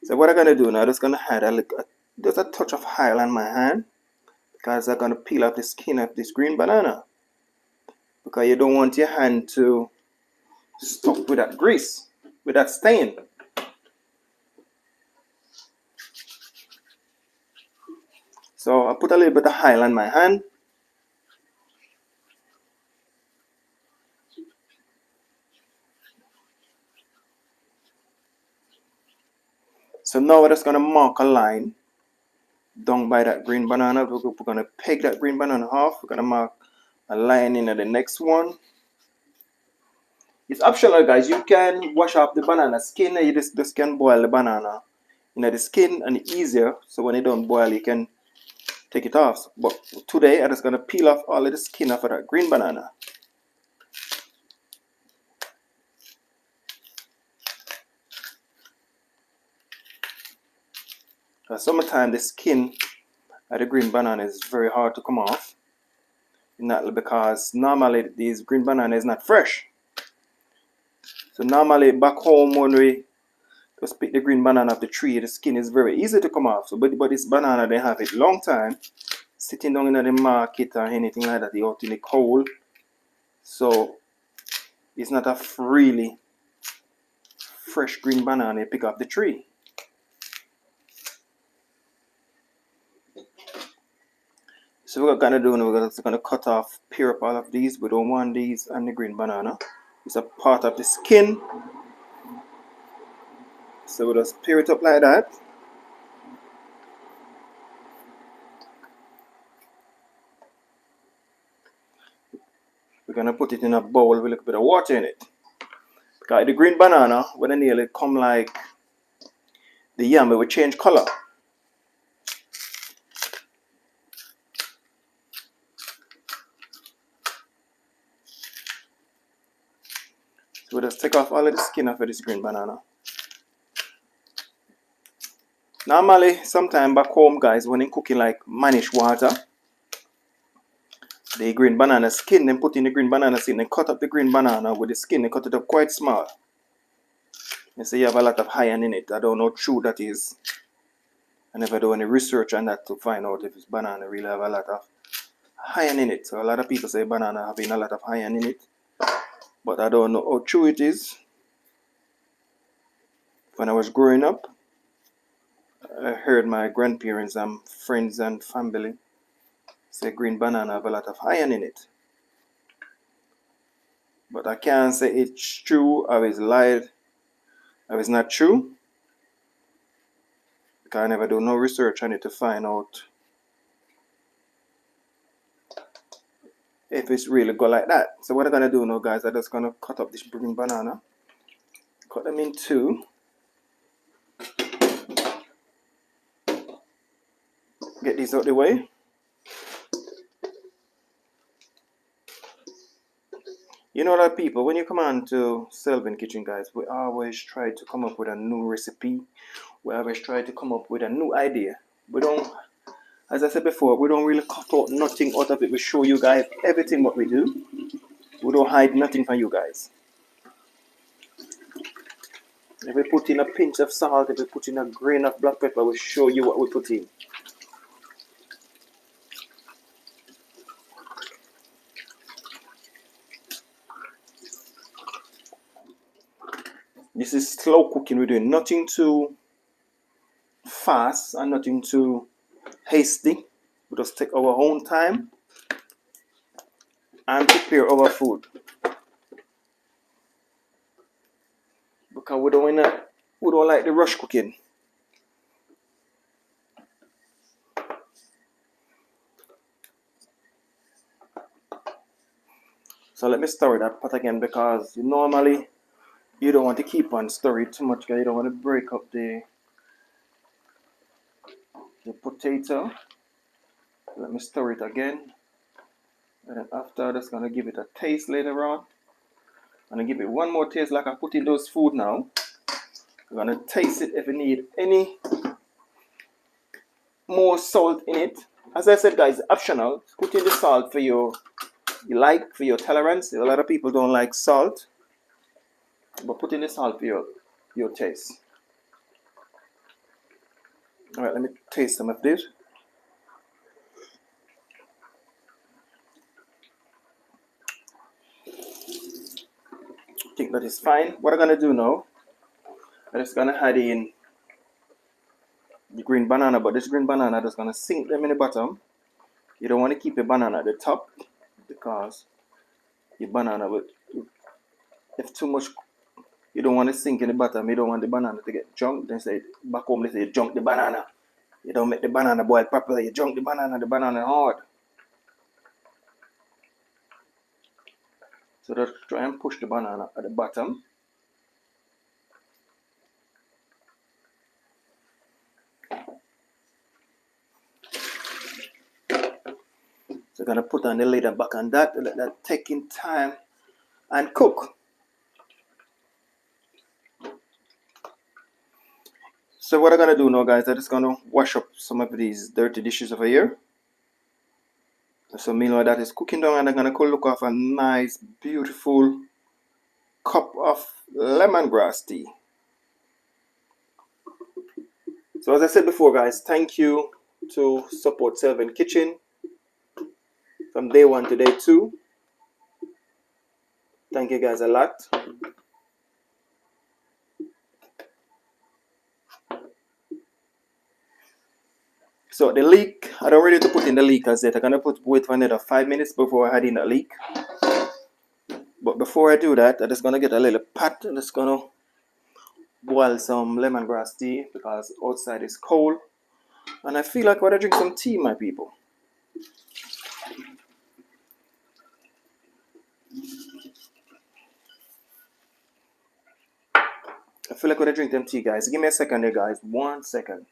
So what I'm gonna do now, I'm just gonna add just a touch of oil on my hand, because I'm gonna peel off the skin of this green banana, because you don't want your hand to stuck with that grease, with that stain. So I put a little bit of oil on my hand. So now we're just gonna mark a line down by that green banana. We're gonna peg that green banana off. We're gonna mark a line in the next one. It's optional, guys. You can wash off the banana skin. You just can boil the banana in the skin, and it's easier. So when it don't boil, you can take it off. But today, I'm just gonna peel off all of the skin off of that green banana. Sometimes the skin of the green banana is very hard to come off. Not because normally this green banana is not fresh. So normally back home when we Just pick the green banana off the tree. The skin is very easy to come off. So, but this banana, they have it long time sitting down in the market or anything like that. They out in the cold. So it's not a really fresh green banana you pick off the tree. So what we're gonna do now, we're gonna cut off, peel up all of these. We don't want these and the green banana. It's a part of the skin. So we'll just peel it up like that. We're gonna put it in a bowl with a little bit of water in it. Because the green banana, when they nearly come like the yam, it will change color. So we'll just take off all of the skin off of this green banana. Normally, sometime back home, guys, when they cooking like manish water, the green banana skin, then put in the green banana skin, and cut up the green banana with the skin, and cut it up quite small. You see, you have a lot of iron in it. I don't know how true that is. I never do any research on that to find out if this banana really have a lot of iron in it. So a lot of people say banana having a lot of iron in it, but I don't know how true it is. When I was growing up, I heard my grandparents and friends and family say green banana have a lot of iron in it. But I can't say it's true or it's lied or it's not true, because I never do no research on it to find out if it's really go like that. So what I'm gonna do now, guys, I'm just gonna cut up this green banana, cut them in two, get these out the way. You know that people, when you come on to Selvin Kitchen, guys, we always try to come up with a new recipe. We always try to come up with a new idea. We don't, as I said before, we don't really cut out nothing out of it. We show you guys everything what we do. We don't hide nothing from you guys. If we put in a pinch of salt, if we put in a grain of black pepper, we show you what we put in. This is slow cooking. We're doing nothing too fast and nothing too hasty. We just take our own time and prepare our food. Because we don't like the rush cooking. So let me stir that pot again, because normally you don't want to keep on stirring too much, because you don't want to break up the potato. Let me stir it again, and then after I'm just gonna give it a taste later on. I'm gonna give it one more taste like I put in those food now. I'm gonna taste it if you need any more salt in it. As I said, guys, optional. Put in the salt for you like, for your tolerance. A lot of people don't like salt, but put in the salt for your taste. All right, let me taste some of this. I think that is fine. What I'm gonna do now, I'm just gonna add in the green banana, but this green banana just gonna sink them in the bottom. You don't want to keep your banana at the top, because your banana will, if too much, you don't want to sink in the bottom. You don't want the banana to get junked. Then say back home they say you junk the banana. You don't make the banana boil properly. You junk the banana hard. So just try and push the banana at the bottom. So gonna put on the lid and back on that, let that take in time and cook. So what I'm gonna do now, guys, I'm just gonna wash up some of these dirty dishes over here. So meanwhile that is cooking down, and I'm gonna go look off a nice, beautiful cup of lemongrass tea. So as I said before, guys, thank you to support Selvin Kitchen from day one to day two. Thank you guys a lot. So the leek, I don't ready to put in the leek as yet. I'm gonna wait for another 5 minutes before I add in the leek. But before I do that, I'm just gonna get a little pot. I'm just gonna boil some lemongrass tea because outside is cold. And I feel like I want to drink some tea, my people. I feel like I want to drink them tea, guys. Give me a second there, guys. 1 second.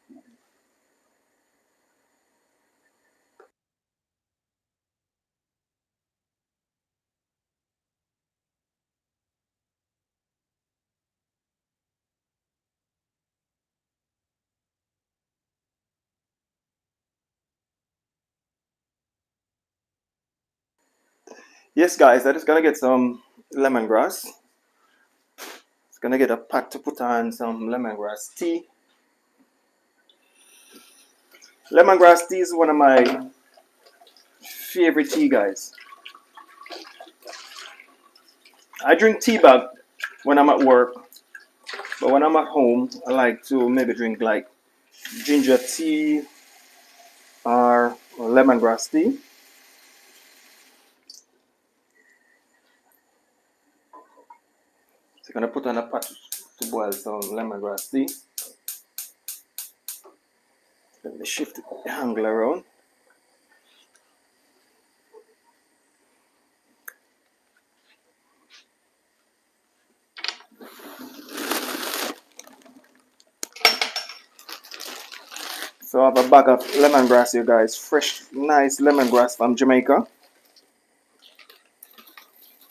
Yes, guys, I'm just gonna get some lemongrass. Just gonna get a pot to put on some lemongrass tea. Lemongrass tea is one of my favorite tea, guys. I drink tea bag when I'm at work, but when I'm at home, I like to maybe drink like ginger tea or lemongrass tea. So I'm gonna put on a pot to boil some lemongrass tea. Let me shift the angle around. So I have a bag of lemongrass here, guys. Fresh, nice lemongrass from Jamaica.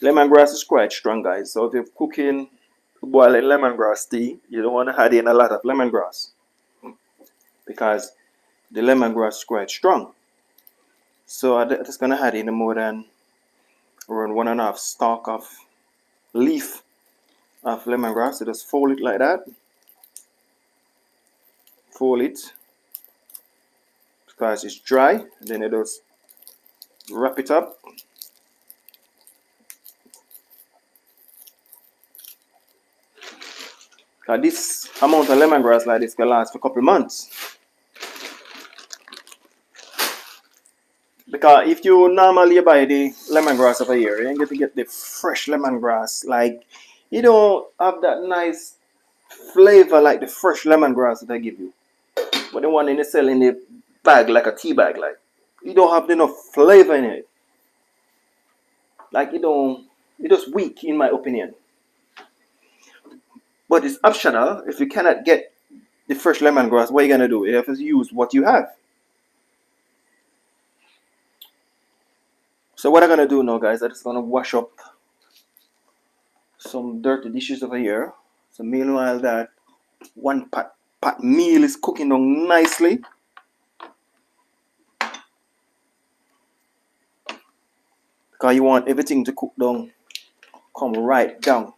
Lemongrass is quite strong, guys. So if you're cooking, boiling lemongrass tea, you don't want to add in a lot of lemongrass because the lemongrass is quite strong. So I'm just gonna add in more than around 1.5 stalk of leaf of lemongrass. So just fold it like that. Fold it because it's dry. And then you just wrap it up. Because this amount of lemongrass like this can last for a couple of months. Because if you normally buy the lemongrass of a year, you ain't get to get the fresh lemongrass. Like, you don't have that nice flavor like the fresh lemongrass that I give you. But the one in the sell in the bag, like a tea bag, like, you don't have enough flavor in it. Like, it's just weak, in my opinion. But it's optional. If you cannot get the fresh lemongrass, what are you going to do? You have to use what you have. So what I'm going to do now, guys, I'm just going to wash up some dirty dishes over here. So meanwhile that one pot meal is cooking down nicely. Because you want everything to cook down, come right down.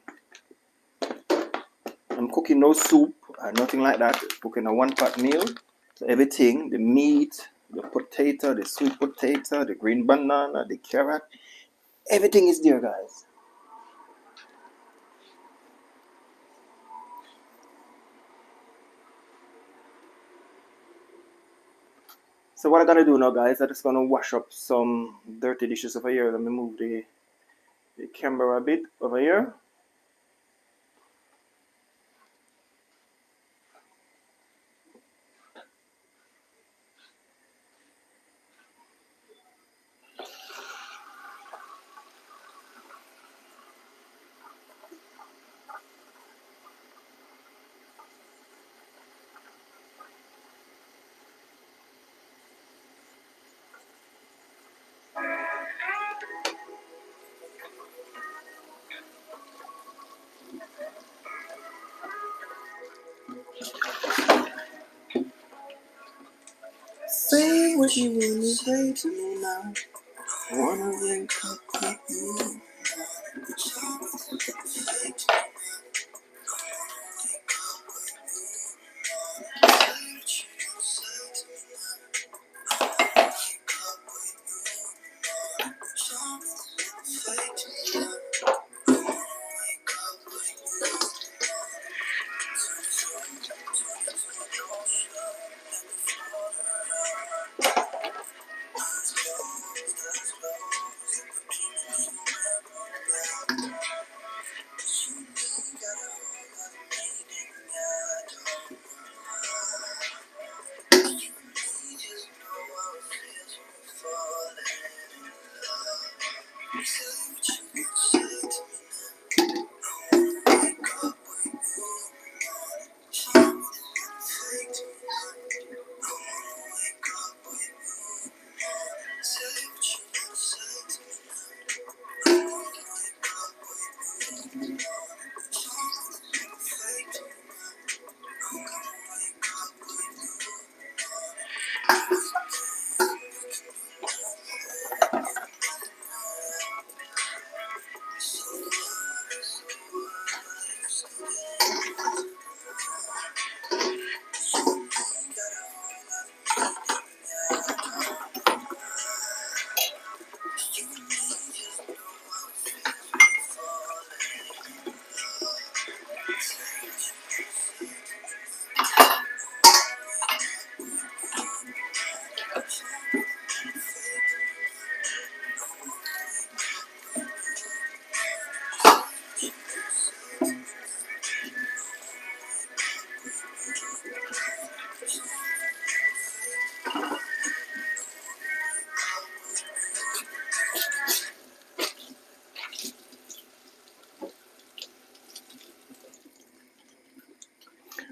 I'm cooking no soup or nothing like that. Cooking a one pot meal. So everything, the meat, the potato, the sweet potato, the green banana, the carrot, everything is there, guys. So what I'm gonna do now, guys, I'm just gonna wash up some dirty dishes over here. Let me move the camera a bit over here. Say what you wanna say to me now. Wanna wake up with you.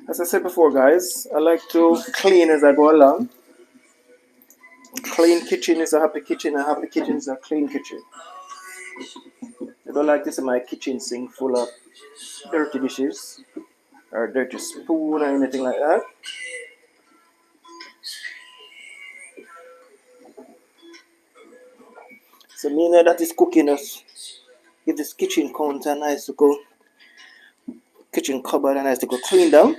As I said before, guys, I like to clean as I go along. Clean kitchen is a happy kitchen, and happy kitchen is a clean kitchen. I don't like to see my kitchen sink full of dirty dishes or dirty spoon or anything like that. So me know that is cooking us. Give this kitchen counter a nice to go, kitchen cupboard a nice to go clean down.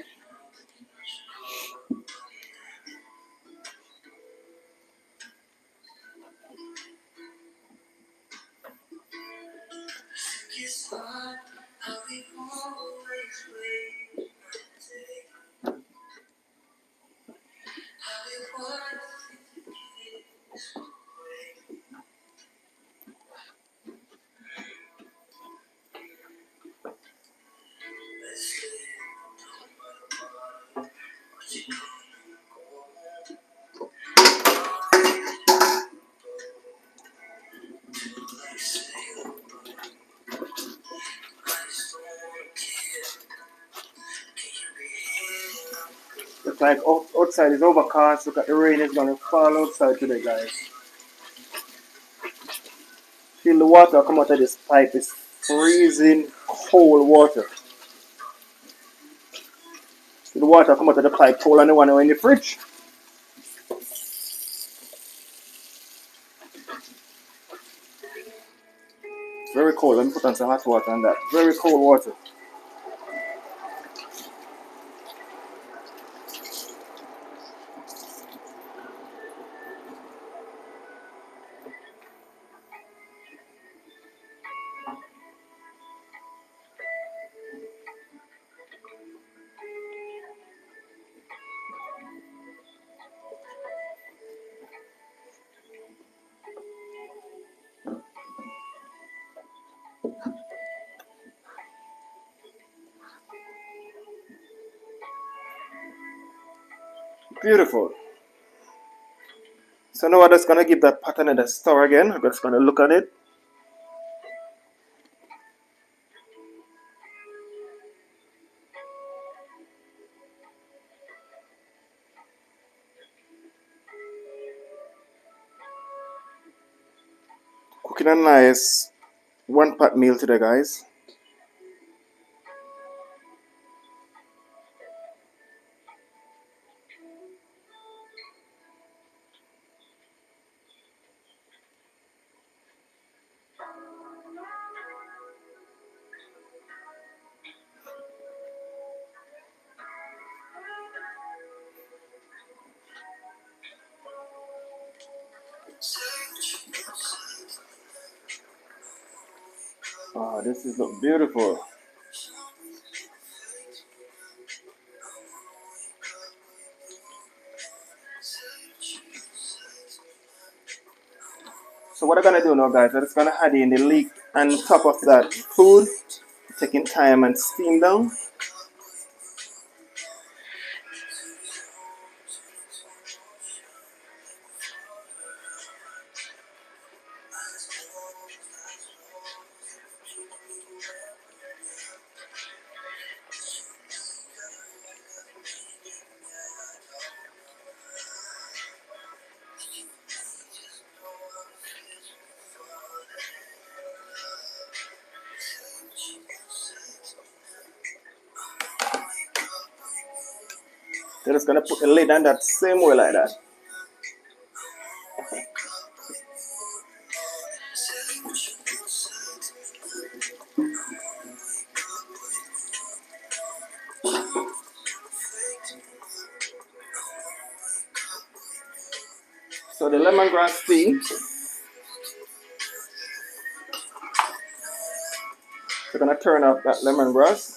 It's like outside is overcast. Look at the rain is gonna fall outside today, guys. Feel the water come out of this pipe. It's freezing cold water. Feel the water come out of the pipe cold and the one in the fridge. Very cold. Let me put on some hot water on that. Very cold water. Beautiful. So now I'm just gonna give that pot another stir again. I'm just gonna look at it. Cooking a nice one pot meal today, guys. Oh, this is look beautiful. So what I'm gonna do now, guys, I'm just gonna add in the leek on top of that food, taking time and steam down. They're just gonna put the lid on that same way like that. So the lemongrass tea, we're gonna turn off that lemongrass.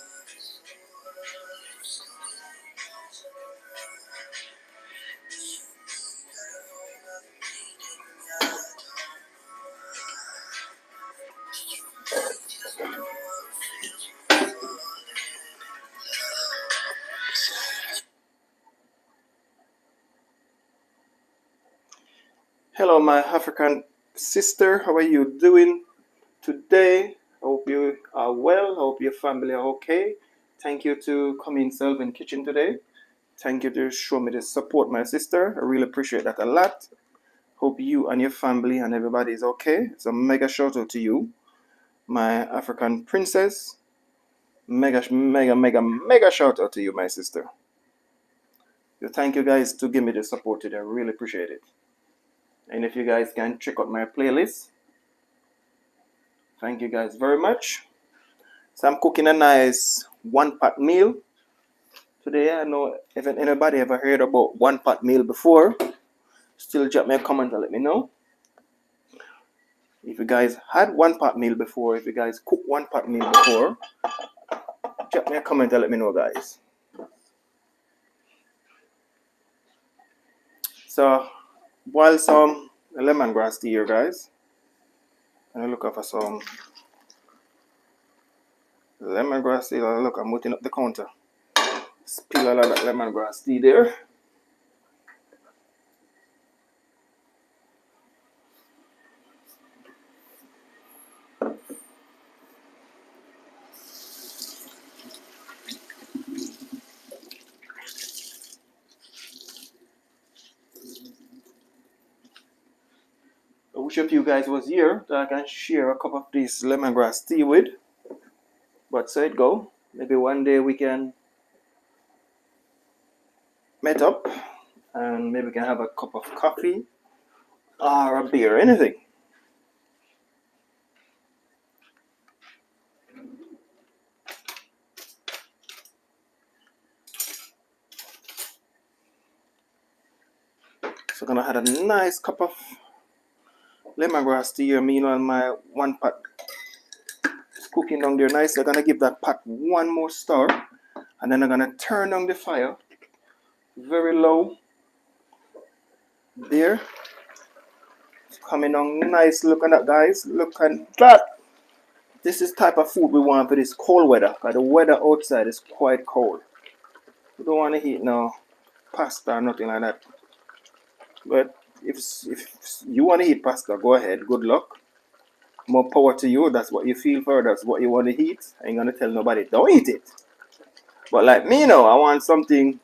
Hello, my African sister. How are you doing today? I hope you are well. I hope your family are okay. Thank you to come in Selvin Kitchen today. Thank you to show me the support, my sister. I really appreciate that a lot. Hope you and your family and everybody is okay. So mega shout out to you, my African princess. Mega shout out to you, my sister. So thank you guys to give me the support today. I really appreciate it. And if you guys can check out my playlist, thank you guys very much. So I'm cooking a nice one pot meal today. I know if anybody ever heard about one pot meal before, still drop me a comment and let me know. If you guys had one pot meal before, if you guys cooked one pot meal before, drop me a comment and let me know, guys. So boil some lemongrass tea here, guys. And I look for some lemongrass tea. Look, I'm putting up the counter. Spill a lot of that lemongrass tea there. I wish a few guys was here that I can share a cup of this lemongrass tea with. But so it go. Maybe one day we can meet up and maybe we can have a cup of coffee or a beer, anything. So I'm gonna have a nice cup of lemongrass tea here. Me and my one pot cooking down there nice. I'm gonna give that pot one more stir, and then I'm gonna turn on the fire very low. There, it's coming on nice. Look at that, guys. Look at that. This is type of food we want for this cold weather, because the weather outside is quite cold. We don't want to eat no pasta or nothing like that. But if you want to eat pasta, go ahead. Good luck. More power to you. That's what you feel for. That's what you want to eat. I ain't gonna tell nobody don't eat it. But like me now, I want something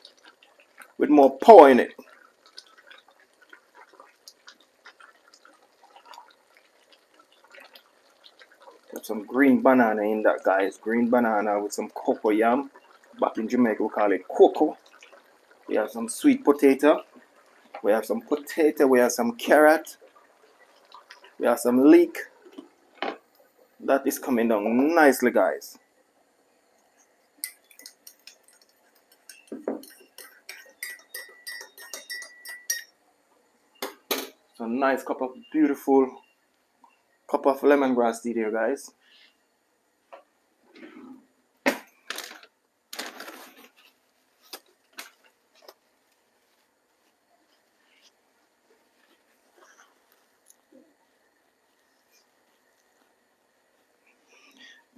with more power in it. Got some green banana in that, guys. Green banana with some cocoa yam. Back in Jamaica, we call it cocoa. We have some sweet potato. We have some potato. We have some carrot. We have some leek. That is coming down nicely, guys. So nice cup of beautiful cup of lemongrass tea there, guys.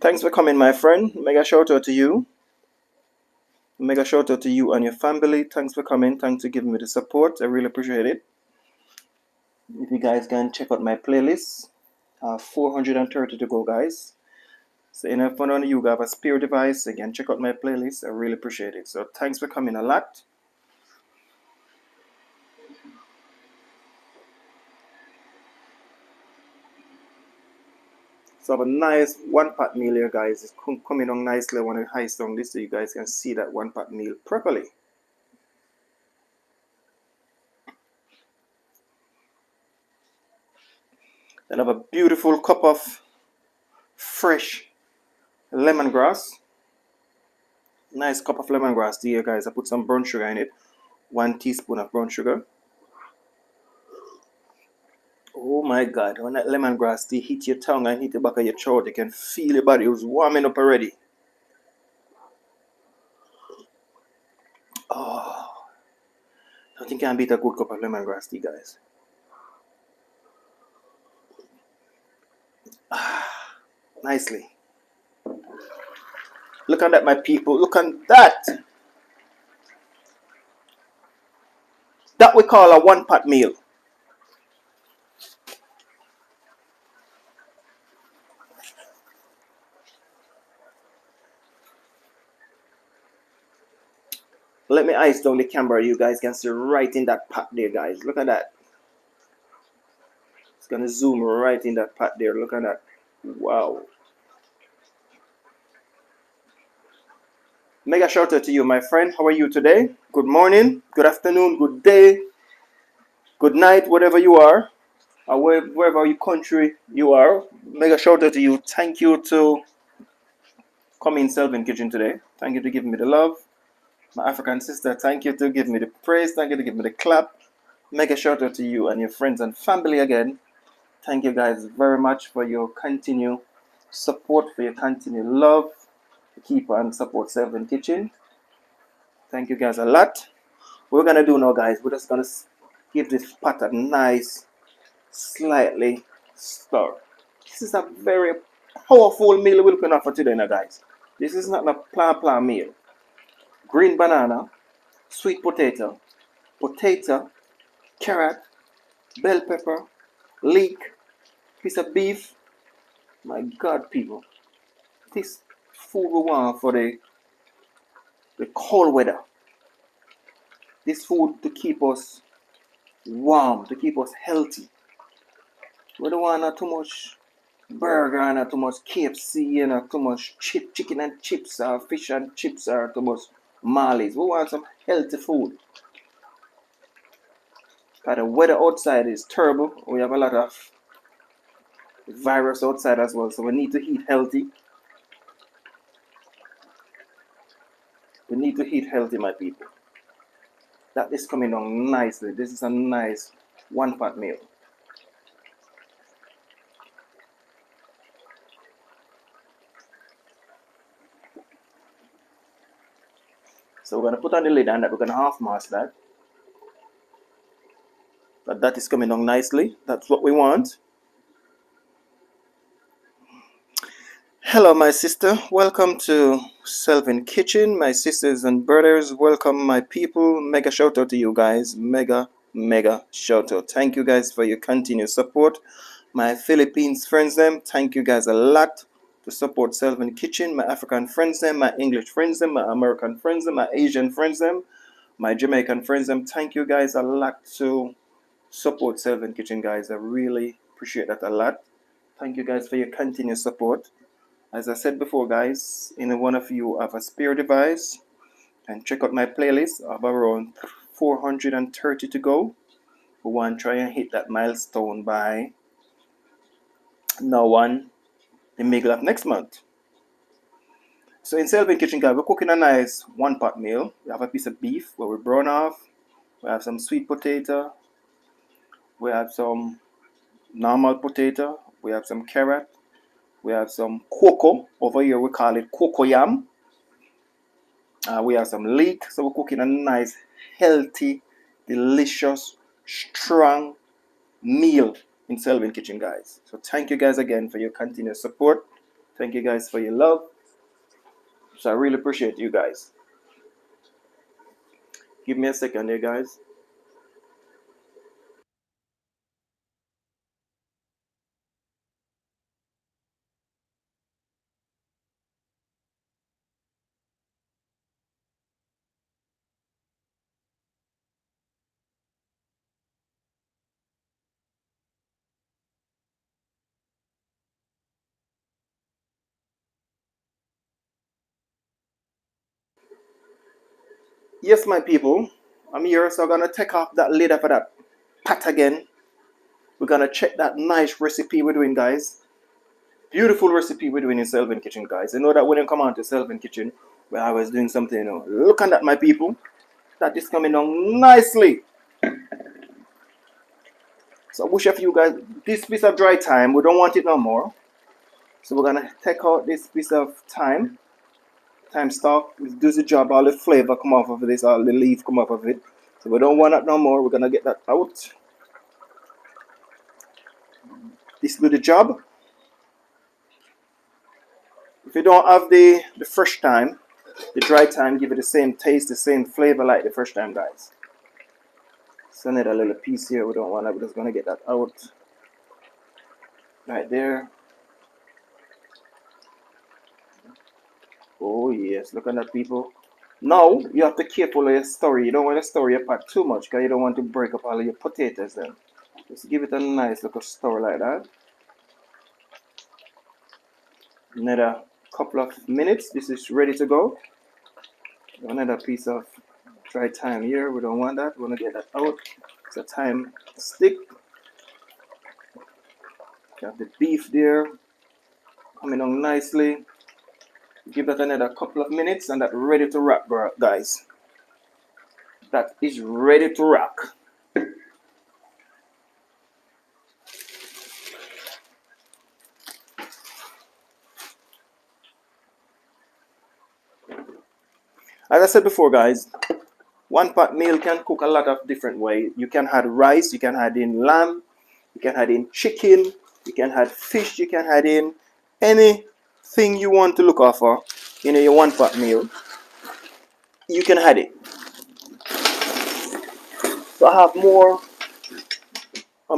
Thanks for coming, my friend. Mega shout out to you. Mega shout out to you and your family. Thanks for coming. Thanks for giving me the support. I really appreciate it. If you guys can check out my playlist, 430 to go, guys. So if one of you have a spare device, again, check out my playlist. I really appreciate it. So thanks for coming a lot. So I have a nice one pot meal here, guys. It's coming on nicely. I want to heist on this so you guys can see that one pot meal properly. Then I have a beautiful cup of fresh lemongrass. Nice cup of lemongrass tea here, guys. I put some brown sugar in it. 1 teaspoon of brown sugar. Oh my God, when that lemongrass tea hit your tongue and hit the back of your throat, you can feel your body was warming up already. Oh, nothing can beat a good cup of lemongrass tea, guys. Nicely. Look at that, my people. Look at that. That we call a one pot meal. Let me ice down the camera. You guys can see right in that pot there, guys. Look at that. It's gonna zoom right in that pot there. Look at that. Wow. Mega shout out to you, my friend. How are you today? Good morning, good afternoon, good day, good night, whatever you are, or wherever your country you are. Mega shout out to you. Thank you to come in Selvin Kitchen today. Thank you to give me the love. My African sister, thank you to give me the praise. Thank you to give me the clap. Mega shout out to you and your friends and family again. Thank you guys very much for your continued support, for your continued love. Keep on support Selvin Kitchen. Thank you guys a lot. What we're gonna do now, guys, we're just gonna give this pot a nice, slightly stir. This is a very powerful meal we're looking at for today now, guys. This is not a plan meal. Green banana, sweet potato, carrot, bell pepper, leek, piece of beef. My God, people, this food we want for the cold weather. This food to keep us warm, to keep us healthy. We don't want not too much burger and not too much KFC and not too much chicken and chips or fish and chips or too much Marley's. We want some healthy food. Because the weather outside is terrible. We have a lot of virus outside as well, so we need to eat healthy. We need to eat healthy, my people. That is coming on nicely. This is a nice one-pot meal. So we're going to put on the lid and we're going to half mask that. But that is coming on nicely. That's what we want. Hello, my sister. Welcome to Selvin Kitchen. My sisters and brothers, welcome, my people. Mega shout out to you guys. Mega shout out. Thank you guys for your continued support. My Philippines friends, them, thank you guys a lot to support Selvin Kitchen. My African friends, them, my English friends, them, my American friends, them, my Asian friends, them, my Jamaican friends, them. Thank you guys a lot to support Selvin Kitchen, guys. I really appreciate that a lot. Thank you guys for your continued support. As I said before, guys, any one of you have a spare device, and check out my playlist. I have around 430 to go. We want to try and hit that milestone by now on the middle of next month. So in Selvin Kitchen, guys, we're cooking a nice one-pot meal. We have a piece of beef where we brown off. We have some sweet potato. We have some normal potato. We have some carrot. We have some cocoa. Over here we call it cocoa yam. We have some leek. So we're cooking a nice, healthy, delicious, strong meal in Selvin Kitchen, guys. So thank you guys again for your continued support. Thank you guys for your love. So I really appreciate you guys. Give me a second there, guys. Yes, my people, I'm here, so I'm gonna take off that lid off of that pot again. We're gonna check that nice recipe we're doing, guys. Beautiful recipe we're doing in Selvin Kitchen, guys. You know that when you come on to Selvin Kitchen, we're always doing something, you know. Look at that, my people. That is coming on nicely. So I wish a few guys, this piece of dry thyme, we don't want it no more. So we're gonna take out this piece of thyme stock. It does the job, all the flavor come off of this, all the leaf come off of it. So we don't want that no more. We're gonna get that out. This do the job. If you don't have the fresh thyme, the dry thyme give it the same taste, the same flavor like the fresh thyme, guys. So need a little piece here. We don't want that. We're just gonna get that out right there. Oh yes, look at that, people. Now you have to careful with your story. You don't want to stir your pot too much because you don't want to break up all of your potatoes then. Just give it a nice little stir like that. Another couple of minutes. This is ready to go. Another piece of dry thyme here. We don't want that. We want to get that out. It's a thyme stick. You have the beef there coming on nicely. Give that another couple of minutes and that's ready to rock, guys. That is ready to rock. As I said before, guys, one pot meal can cook a lot of different ways. You can add rice, you can add in lamb, you can add in chicken, you can add fish, you can add in anything you want to look out for in your one pot meal. You can add it. So I have more.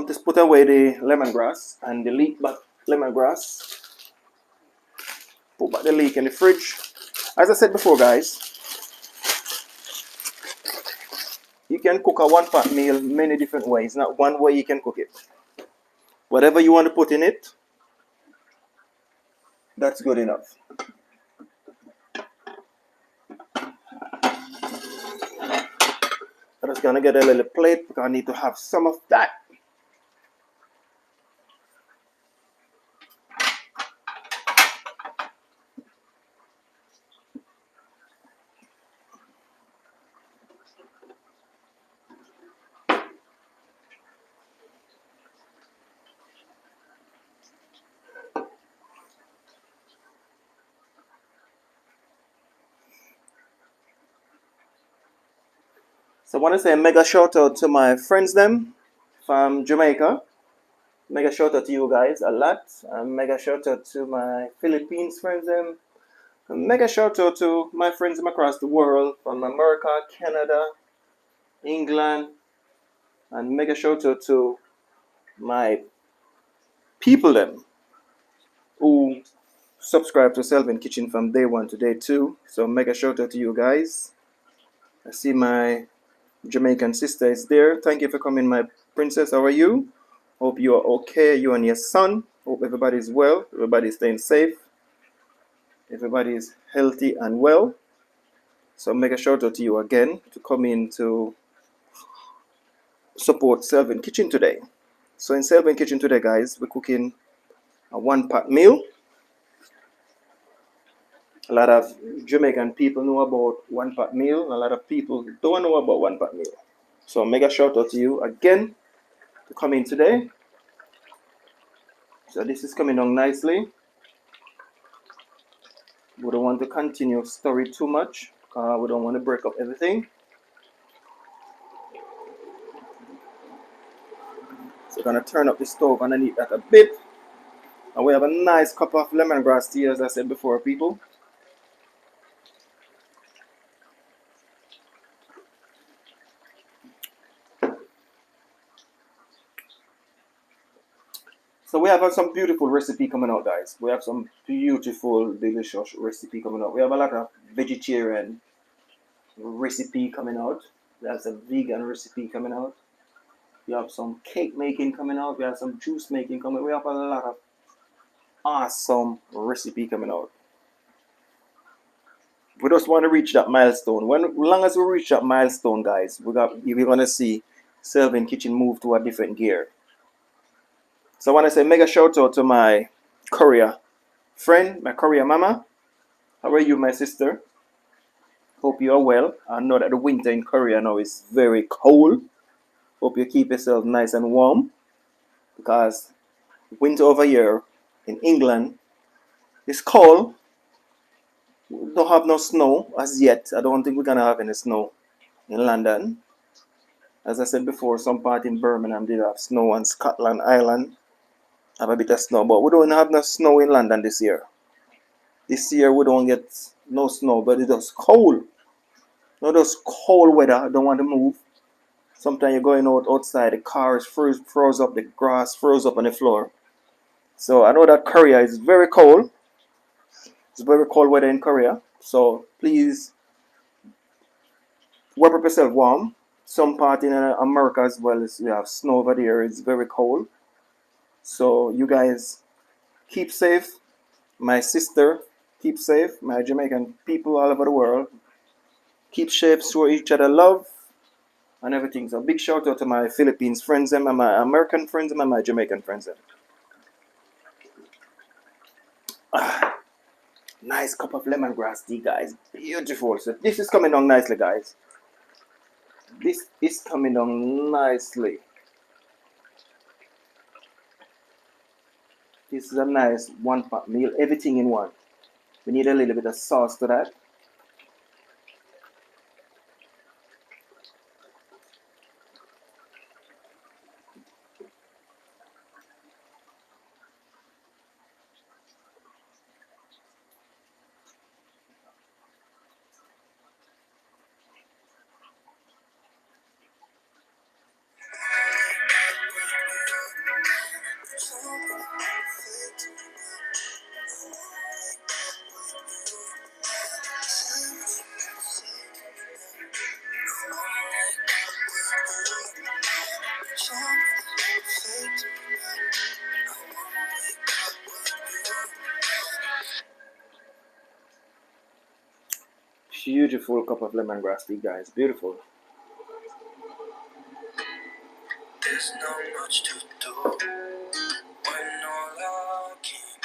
Just put away the lemongrass and the leek back lemongrass. Put back the leek in the fridge. As I said before, guys, you can cook a one pot meal many different ways. Not one way you can cook it. Whatever you want to put in it, that's good enough. I'm just gonna get a little plate because I need to have some of that. So I want to say a mega shout out to my friends them from Jamaica. Mega shout out to you guys a lot. Mega shout out to my Philippines friends them. Mega shout out to my friends from across the world from America, Canada, England, and mega shout out to my people them who subscribe to Selvin Kitchen from day one to day two. So mega shout out to you guys. I see my Jamaican sister is there. Thank you for coming, my princess. How are you? Hope you are okay. You and your son. Hope everybody's well. Everybody's staying safe. Everybody is healthy and well. So make a shout out to you again to come in to support Selvin Kitchen today. So in Selvin Kitchen today, guys, we're cooking a one pot meal. A lot of Jamaican people know about one pot meal. A lot of people don't know about one pot meal. So mega shout out to you again to come in today. So this is coming on nicely. We don't want to continue stir it too much. We don't want to break up everything. So we're gonna turn up the stove underneath that a bit. And we have a nice cup of lemongrass tea, as I said before, people. So we have some beautiful recipe coming out, guys. We have some beautiful, delicious recipe coming out. We have a lot of vegetarian recipe coming out. We have some vegan recipe coming out. We have some cake making coming out. We have some juice making coming. We have a lot of awesome recipe coming out. We just want to reach that milestone. As long as we reach that milestone, guys, we're gonna see Selvin Kitchen move to a different gear. So I want to say mega shout out to my Korea friend, my Korea mama. How are you, my sister? Hope you are well. I know that the winter in Korea now is very cold. Hope you keep yourself nice and warm because winter over here in England is cold. We don't have no snow as yet. I don't think we're gonna have any snow in London. As I said before, some part in Birmingham did have snow, and Scotland Island have a bit of snow, but we don't have no snow in London this year. This year we don't get no snow, but it's just cold. No, just cold weather. I don't want to move. Sometimes you're going outside, the car is froze up, the grass froze up on the floor. So I know that Korea is very cold. It's very cold weather in Korea. So please warm up yourself warm. Some part in America as well is we have snow over there. It's very cold. So you guys keep safe. My sister, keep safe. My Jamaican people all over the world, keep safe. Show each other love and everything. So big shout out to my Philippines friends and my American friends and my Jamaican friends. Ah, nice cup of lemongrass tea, guys. Beautiful. So this is coming on nicely, guys. This is coming on nicely. This is a nice one-pot meal. Everything in one. We need a little bit of sauce to that. Beautiful cup of lemongrass tea, guys. Beautiful. There's not much to do when all I can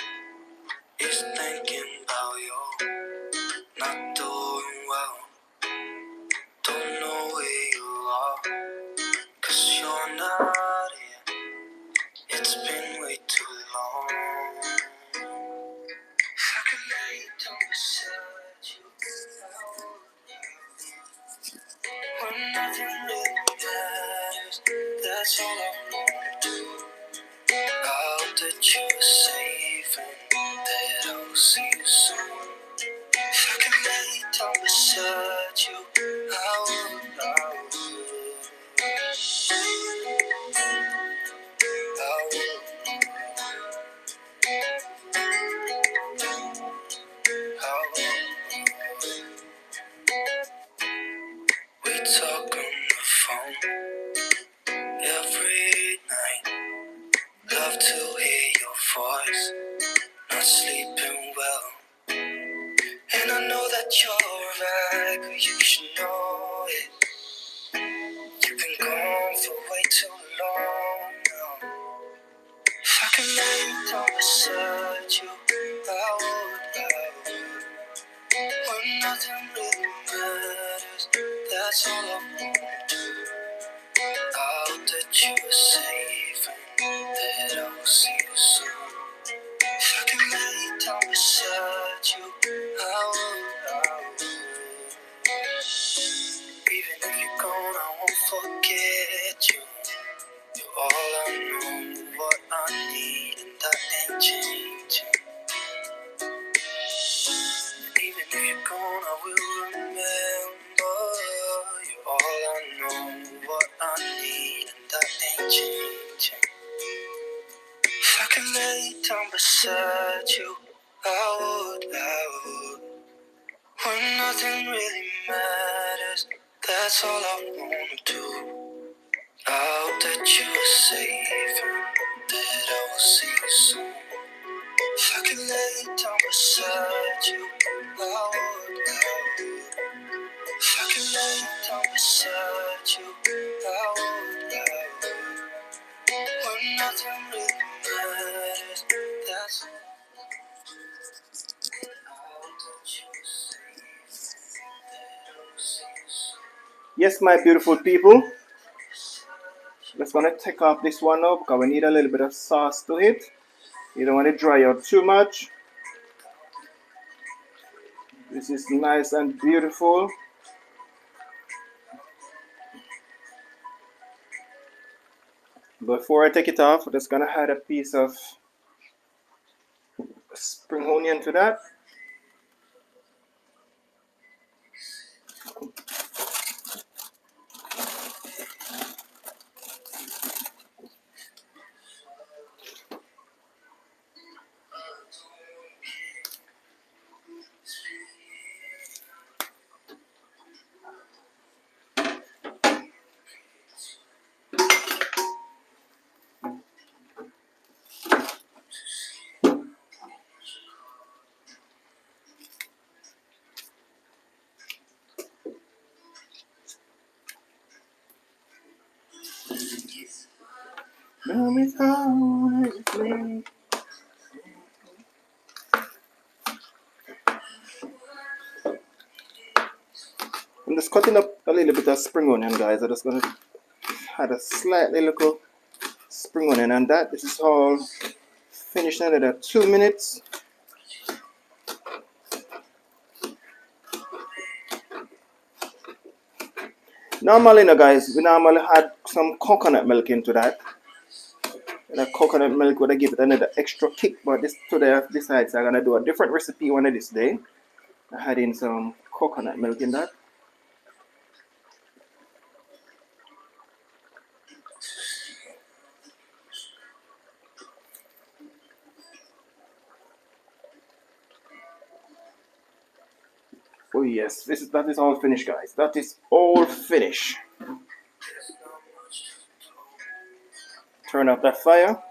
is thinking about you. Not doing well, don't know where you are, 'cause you're not here. It's been way too long. I can lay down beside you when nothing really matters. That's all I wanna do. I hope that you're safe and that I'll see you soon. If I can lay down beside you, I would, I would. I would. We talk on the phone every night. Love to hear your voice. Not sleeping well. And I know that you're right, but you should know it. You've been gone for way too long now. If I can lay down beside you, I would. When nothing really matters, that's all I wanna do. I hope that you're safe and that I'll see you soon. If I can lay down beside you, I would. Even if you're gone, I won't forget you. You're all I know, what I need, and that ain't changing. Even if you're gone, I will remember. You're all I know, what I need, and that ain't changing. If I can lay down beside you, I would. When nothing really matters, that's all I wanna do. I hope that you're safe and that I will see you soon. If I can lay down beside you, I would. If I can lay down beside you, I would. When nothing really matters, that's all. Yes, my beautiful people. Just gonna take off this one up because we need a little bit of sauce to it. You don't want to dry out too much. This is nice and beautiful. Before I take it off, I'm just gonna add a piece of spring onion to that. Love is how it's made. I'm just cutting up a little bit of spring onion, guys. I'm just gonna add a slightly little spring onion, and that this is all finished in another 2 minutes. Normally, guys, we normally add some coconut milk into that. And that coconut milk would give it another extra kick, but this today I've decided I'm gonna do a different recipe one of this day. I add in some coconut milk in that. Oh yes, that is all finished, guys. That is all finished. Turn off that fire.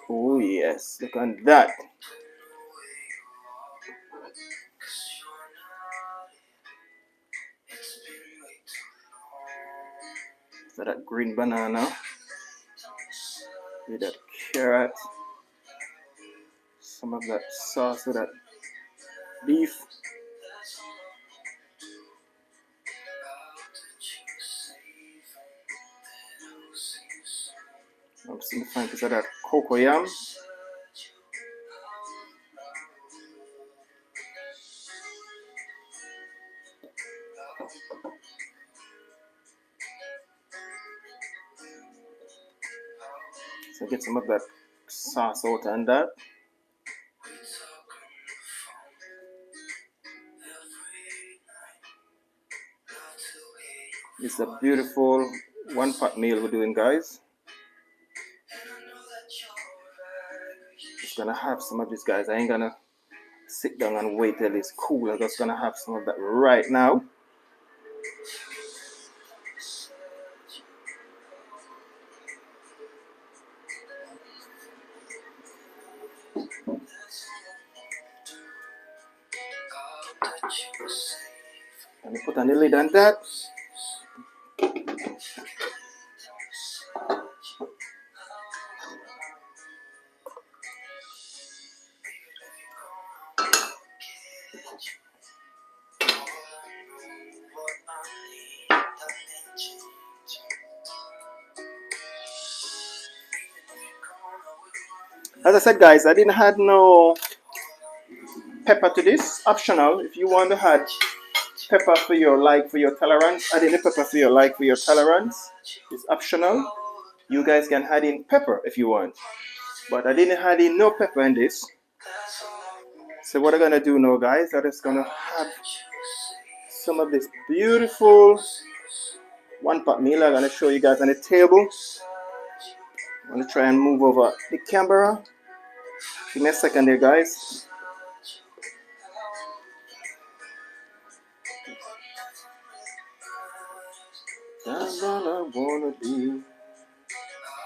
Oh yes, look at that. So that green banana with that carrot, some of that sauce with that beef. I'm seeing the fine piece of that cocoyam. So get some of that sauce out and that. It's a beautiful one pot meal we're doing, guys. Just gonna have some of this, guys. I ain't gonna sit down and wait till it's cool. I'm just gonna have some of that right now. And put on the lid on that. As I said, guys, I didn't add no pepper to this. Optional. If you want to add pepper for your tolerance, add in the pepper for your tolerance. It's optional. You guys can add in pepper if you want. But I didn't add in no pepper in this. So what I'm gonna do now, guys, I'm just gonna have some of this beautiful one pot meal. I'm gonna show you guys on the table. I'm gonna try and move over the camera. Give me a second there, guys. That's all I wanna be.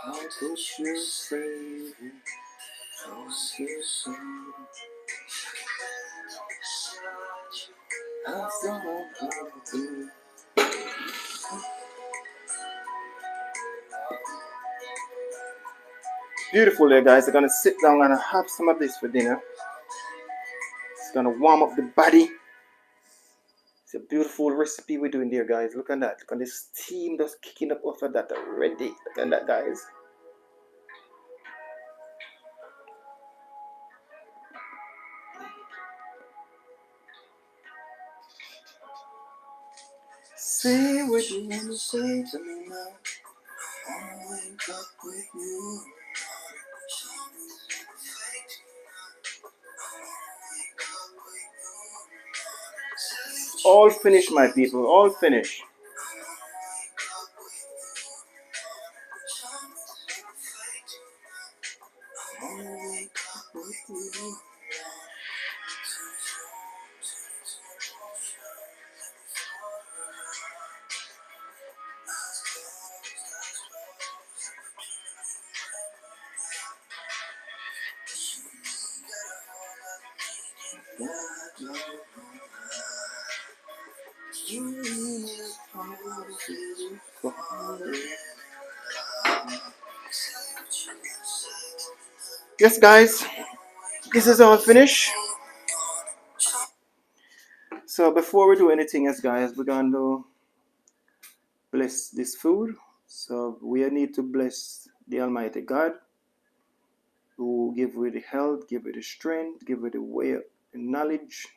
How could you say? That's all I wanna be. Beautiful there, guys. I'm gonna sit down and have some of this for dinner. It's gonna warm up the body. It's a beautiful recipe we're doing there, guys. Look at that. Look at the steam just kicking up off of that already. Look at that, guys. Say what you wanna say to me now. I wake up with you. All finished, my people. All finished. Yes, guys, this is all finished. So before we do anything else, guys, we're going to bless this food. So we need to bless the Almighty God, who give you the health, give you the strength, give you the way, the knowledge,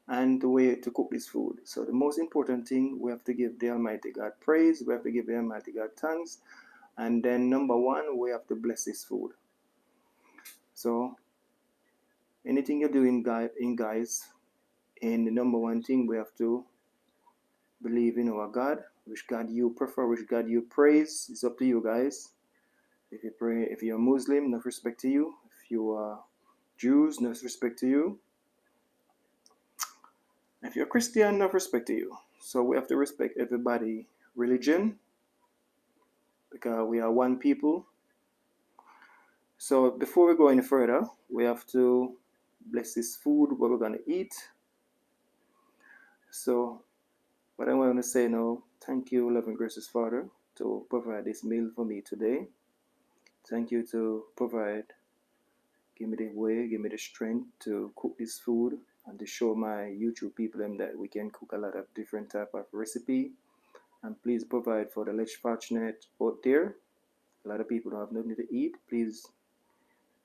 and the way to cook this food. So the most important thing, we have to give the Almighty God praise, we have to give the Almighty God thanks, and then number one, we have to bless this food. So anything you're doing, guys, and the number one thing, we have to believe in our God. Which God you prefer, which God you praise, it's up to you, guys. If you pray, if you're Muslim, no respect to you. If you are Jews, no respect to you. If you're Christian, no respect to you. So we have to respect everybody' religion, because we are one people. So before we go any further, we have to bless this food, what we're going to eat. So what I want to say now, thank you, loving gracious Father, to provide this meal for me today. Thank you to provide, give me the way, give me the strength to cook this food and to show my YouTube people that we can cook a lot of different type of recipe. And please provide for the less fortunate out there. A lot of people don't have nothing to eat. Please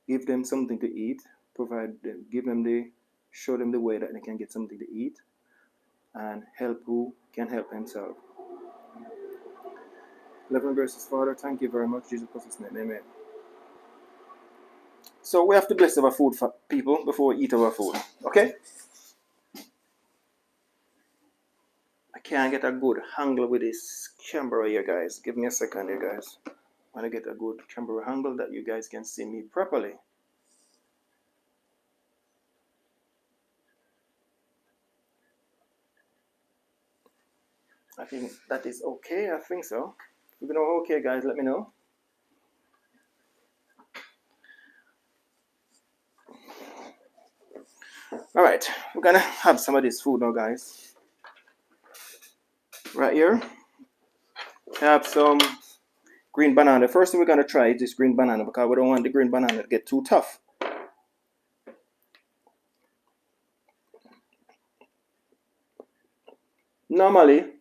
give them something to eat. Provide them, show them the way that they can get something to eat, and help who can help themselves. Loving gracious Father, thank you very much, Jesus Christ's name, amen. So we have to bless our food for people before we eat our food, okay? I can't get a good angle with this camera here, guys. Give me a second here, guys. I want to get a good camera angle that you guys can see me properly. I think that is okay. I think so. If you know okay, guys, let me know. All right, we're gonna have some of this food now, guys. Right here, I have some green banana. The first thing we're gonna try is this green banana, because we don't want the green banana to get too tough. Normally,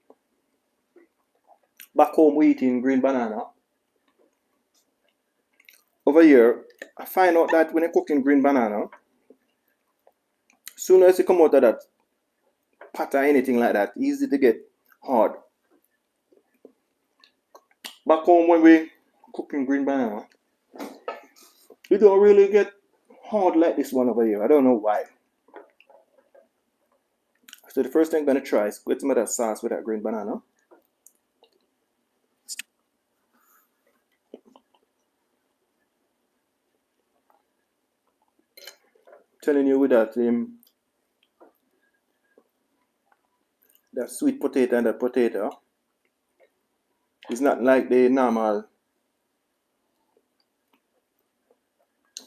back home we eating green banana. Over here, I find out that when you're cooking green banana, soon as you come out of that pot or anything like that, easy to get hard. Back home when we cooking green banana, it don't really get hard like this one over here. I don't know why. So the first thing I'm gonna try is get some of that sauce with that green banana. Telling you with that that sweet potato and that potato, it's not like the normal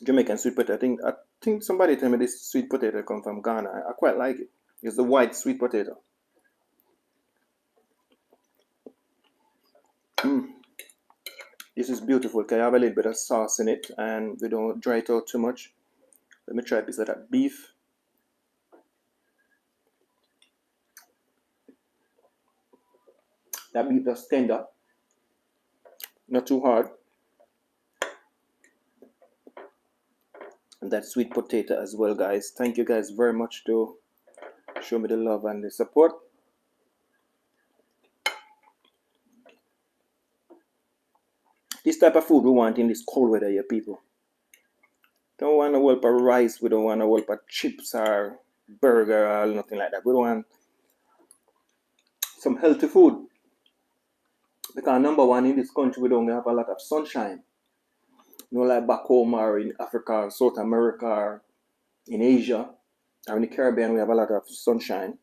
Jamaican sweet potato. I think somebody told me this sweet potato come from Ghana. I quite like it. It's the white sweet potato. This is beautiful because I have a little bit of sauce in it and we don't dry it out too much. Let me try a piece of that beef. That beef is tender, not too hard. And that sweet potato as well, guys. Thank you guys very much to show me the love and the support. This type of food we want in this cold weather here, people. Don't want a whole of rice, we don't want a whole of chips or burger or nothing like that. We don't want some healthy food. Because number one, in this country we don't have a lot of sunshine. You know, like back home or in Africa or South America or in Asia or in the Caribbean we have a lot of sunshine.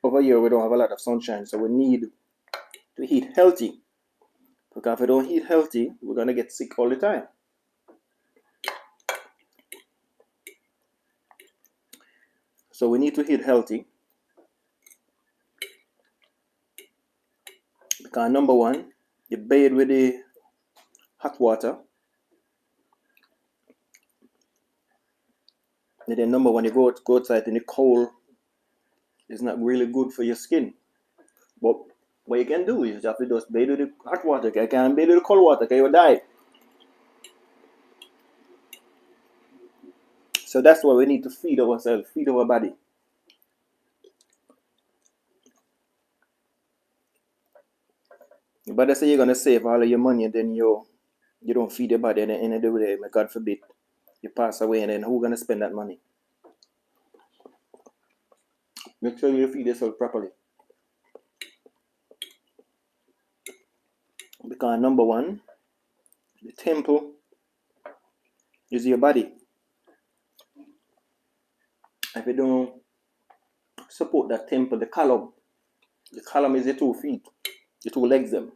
Over here we don't have a lot of sunshine, so we need to eat healthy. Because if we don't eat healthy, we're gonna get sick all the time. So we need to eat healthy. Because number one, you bathe with the hot water. And then number one, you go outside in the cold. It's not really good for your skin. But what you can do is you have to just bathe with the hot water. You can't bathe with the cold water because you will die. So that's why we need to feed ourselves, feed our body. But they say you're gonna save all of your money and then you don't feed your body, and at the end of the day, God forbid, you pass away, and then who's gonna spend that money? Make sure you feed yourself properly. Because number one, the temple is your body. If you don't support that temple, the column is your 2 feet, your 2 legs them.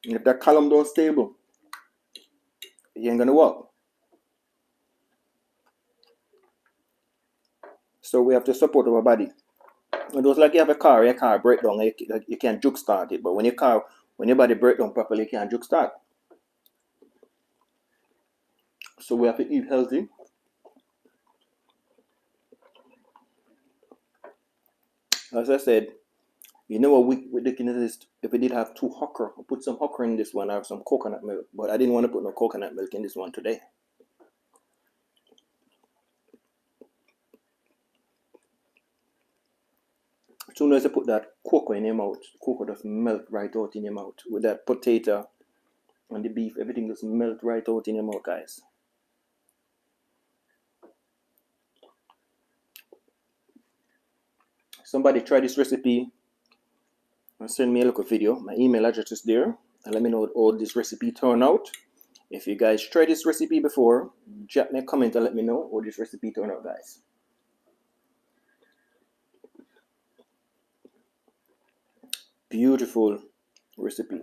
And if that column don't stable, you ain't gonna walk. So we have to support our body. It was like you have a car, your car break down, you can't juke start it. But when your body break down properly, you can't juke start. So we have to eat healthy. As I said, you know what we looking at this, if we did have 2 okra, I'll put some okra in this one, I have some coconut milk. But I didn't want to put no coconut milk in this one today. As soon as you put that cocoa in your mouth, cocoa just melt right out in your mouth. With that potato and the beef, everything just melt right out in your mouth, guys. Somebody try this recipe and send me a little video. My email address is there. And let me know how this recipe turned out. If you guys tried this recipe before, drop me a comment and let me know how this recipe turned out, guys. Beautiful recipe.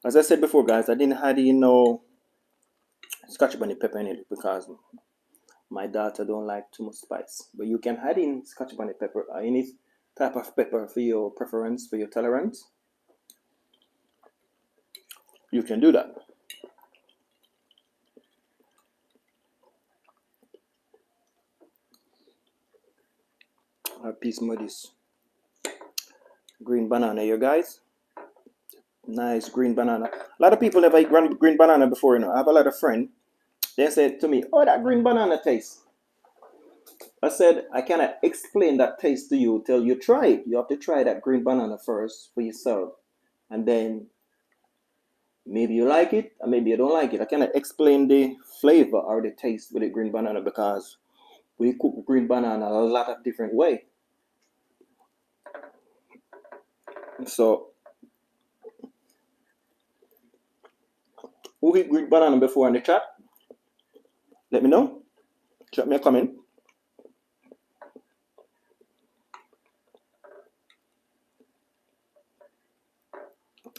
As I said before, guys, I didn't add in no scotch bonnet pepper in it because my daughter don't like too much spice. But you can add in scotch bonnet pepper or any type of pepper for your preference, for your tolerance. You can do that. A piece of this green banana here, guys. Nice green banana. A lot of people never eat green banana before, you know. I have a lot of friends. They said to me, "Oh, that green banana taste." I said, I cannot explain that taste to you till you try it. You have to try that green banana first for yourself. And then maybe you like it, or maybe you don't like it. I cannot explain the flavor or the taste with the green banana because we cook green banana a lot of different ways. So, who eat green banana before in the chat? Let me know. Drop me a comment.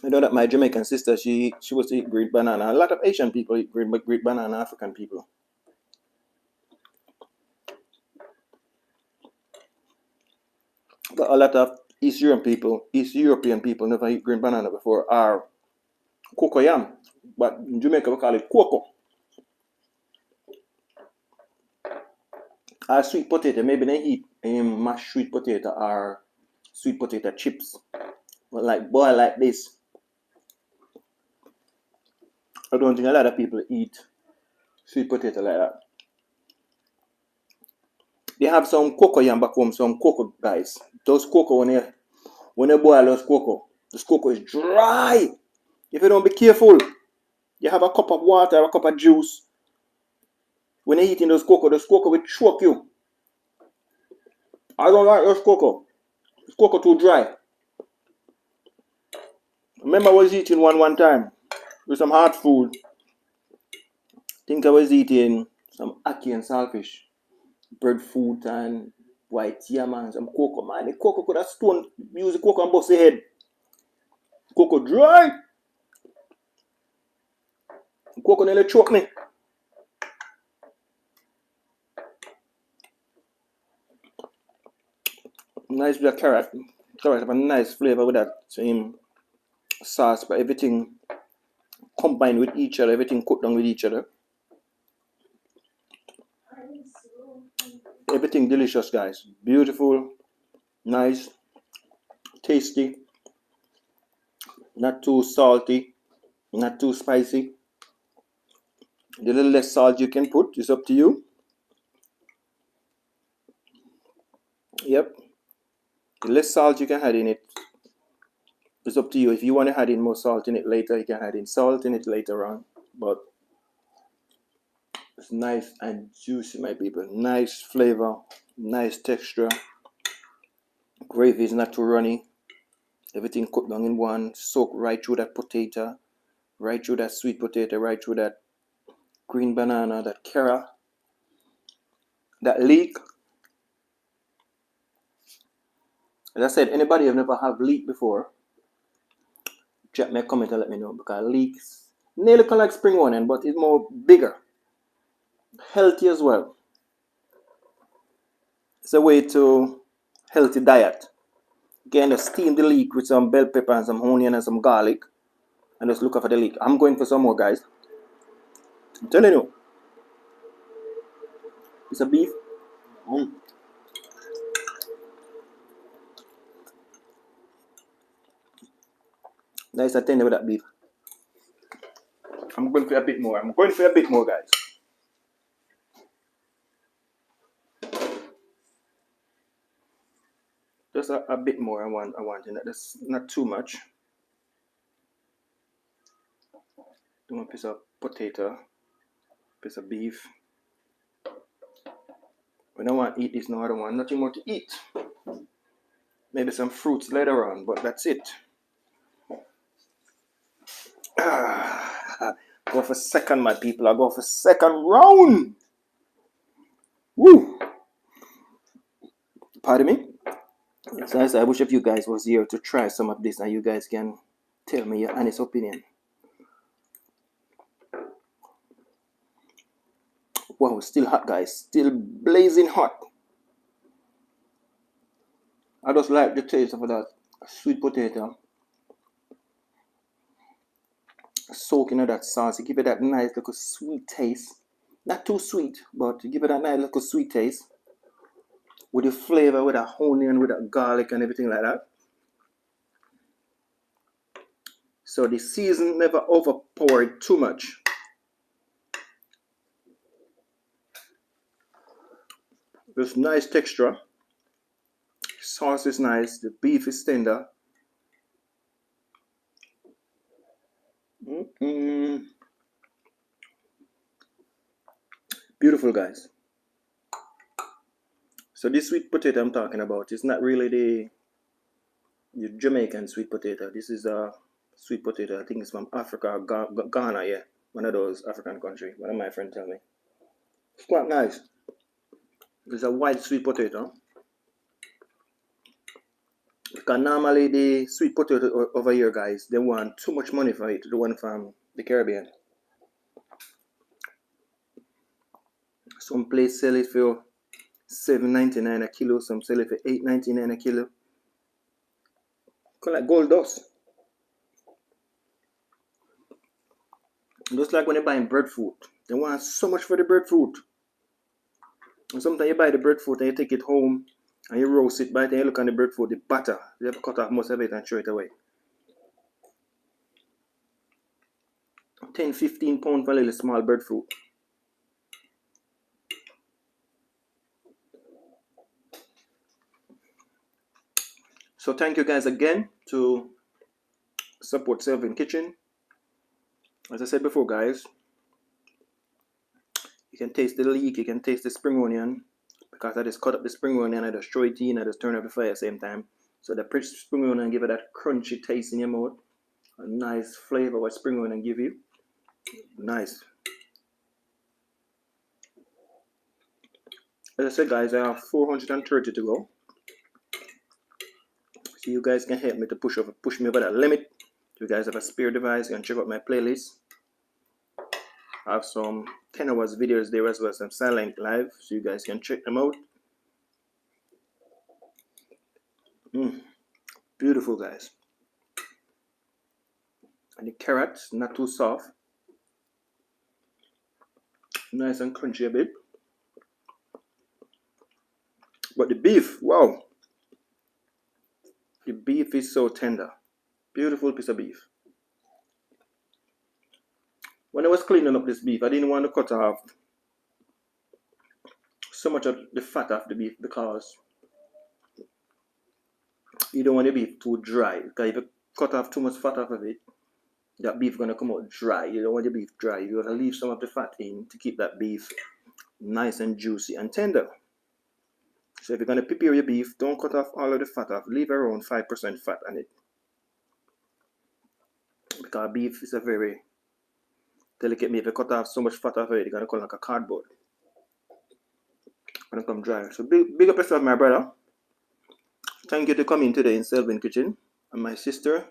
I know that my Jamaican sister, she was to eat green banana. A lot of Asian people eat green banana, African people. But a lot of East European people never eat green banana before, or cocoa yam. But in Jamaica we call it cocoa. Or sweet potato. Maybe they eat mashed sweet potato or sweet potato chips. But like boil like this. I don't think a lot of people eat sweet potato like that. They have some cocoa yam back home, some cocoa, guys. Those cocoa, when you boil those cocoa is dry. If you don't be careful, you have a cup of water, a cup of juice. When you're eating those cocoa will choke you. I don't like those cocoa. This cocoa too dry. Remember I was eating one time with some hard food. I think I was eating some ackee and saltfish, breadfruit and white yam and some cocoa. Man, the cocoa could have stone. Use the cocoa and bust the head. Cocoa dry. The cocoa nearly choke me. Nice bit of carrot. So I have a nice flavor with that same sauce, but everything combined with each other, everything cooked down with each other. Everything delicious, guys. Beautiful, nice, tasty, not too salty, not too spicy. The little less salt you can put is up to you. Yep. The less salt you can add in it is up to you. If you want to add in more salt in it later, you can add in salt in it later on. But it's nice and juicy, my people. Nice flavor, nice texture. Gravy is not too runny. Everything cooked down in one. Soak right through that potato, right through that sweet potato, right through that green banana, that carrot, that leek. As I said, anybody have never have leek before, drop me a comment and let me know, because leeks nearly kind of like spring onion, but it's more bigger, healthy as well. It's a way to healthy diet. Again, just steam the leek with some bell pepper and some onion and some garlic, and just look out for the leek. I'm going for some more, guys. I'm telling you, it's a beef. Nice and tender with that beef. I'm going for a bit more. I'm going for a bit more, guys. Just a bit more. I want in that. That's not too much. Do one piece of potato, piece of beef. When I want to eat this now, I don't want nothing more to eat. Maybe some fruits later on, but that's it. Go for second, my people. I go for second round. Woo! Pardon me? So I wish if you guys was here to try some of this and you guys can tell me your honest opinion. Wow, still hot, guys. Still blazing hot. I just like the taste of that sweet potato. Soaking in that sauce. Give it that nice little sweet taste. Not too sweet, but give it that nice little sweet taste. With the flavor, with that onion, with that garlic and everything like that. So the season never overpowered too much. There's nice texture. Sauce is nice. The beef is tender. Beautiful, guys. So this sweet potato I'm talking about is not really the Jamaican sweet potato. This is a sweet potato. I think it's from Africa, Ghana, yeah. One of those African countries. One of my friends tell me. It's quite nice. It's a white sweet potato. Because normally the sweet potato over here, guys, they want too much money for it. The one from the Caribbean. Some place sell it for $7.99 a kilo. Some sell it for $8.99 a kilo. Kind of like gold dust. Just like when you're buying breadfruit. They want so much for the breadfruit. And sometimes you buy the breadfruit and you take it home and you roast it. By the time you look on the breadfruit, the butter, you have to cut off most of it and throw it away. 10-15 pounds for a little small breadfruit. So thank you guys again to support Selvin Kitchen. As I said before, guys, you can taste the leek, you can taste the spring onion, because I just cut up the spring onion, I just throw it in, I just turn up the fire at the same time. So the spring onion give it that crunchy taste in your mouth. A nice flavor what spring onion give you. Nice. As I said, guys, I have 430 to go. So you guys can help me to push me over that limit. If you guys have a spare device, you can check out my playlist. I have some 10 hours videos there as well, some silent live, so you guys can check them out. Beautiful, guys. And the carrots, not too soft. Nice and crunchy a bit. But the beef, wow. The beef is so tender. Beautiful piece of beef. When I was cleaning up this beef, I didn't want to cut off so much of the fat off the beef because you don't want the beef too dry. Because if you cut off too much fat off of it, that beef is going to come out dry. You don't want the beef dry. You want to leave some of the fat in to keep that beef nice and juicy and tender. So if you're going to prepare your beef, don't cut off all of the fat off. Leave around 5% fat on it. Because beef is a very delicate meat. If you cut off so much fat off of it, it's going to come like a cardboard. It's going to come dry. So big up yourself, my brother. Thank you for coming today in Selvin Kitchen. And my sister,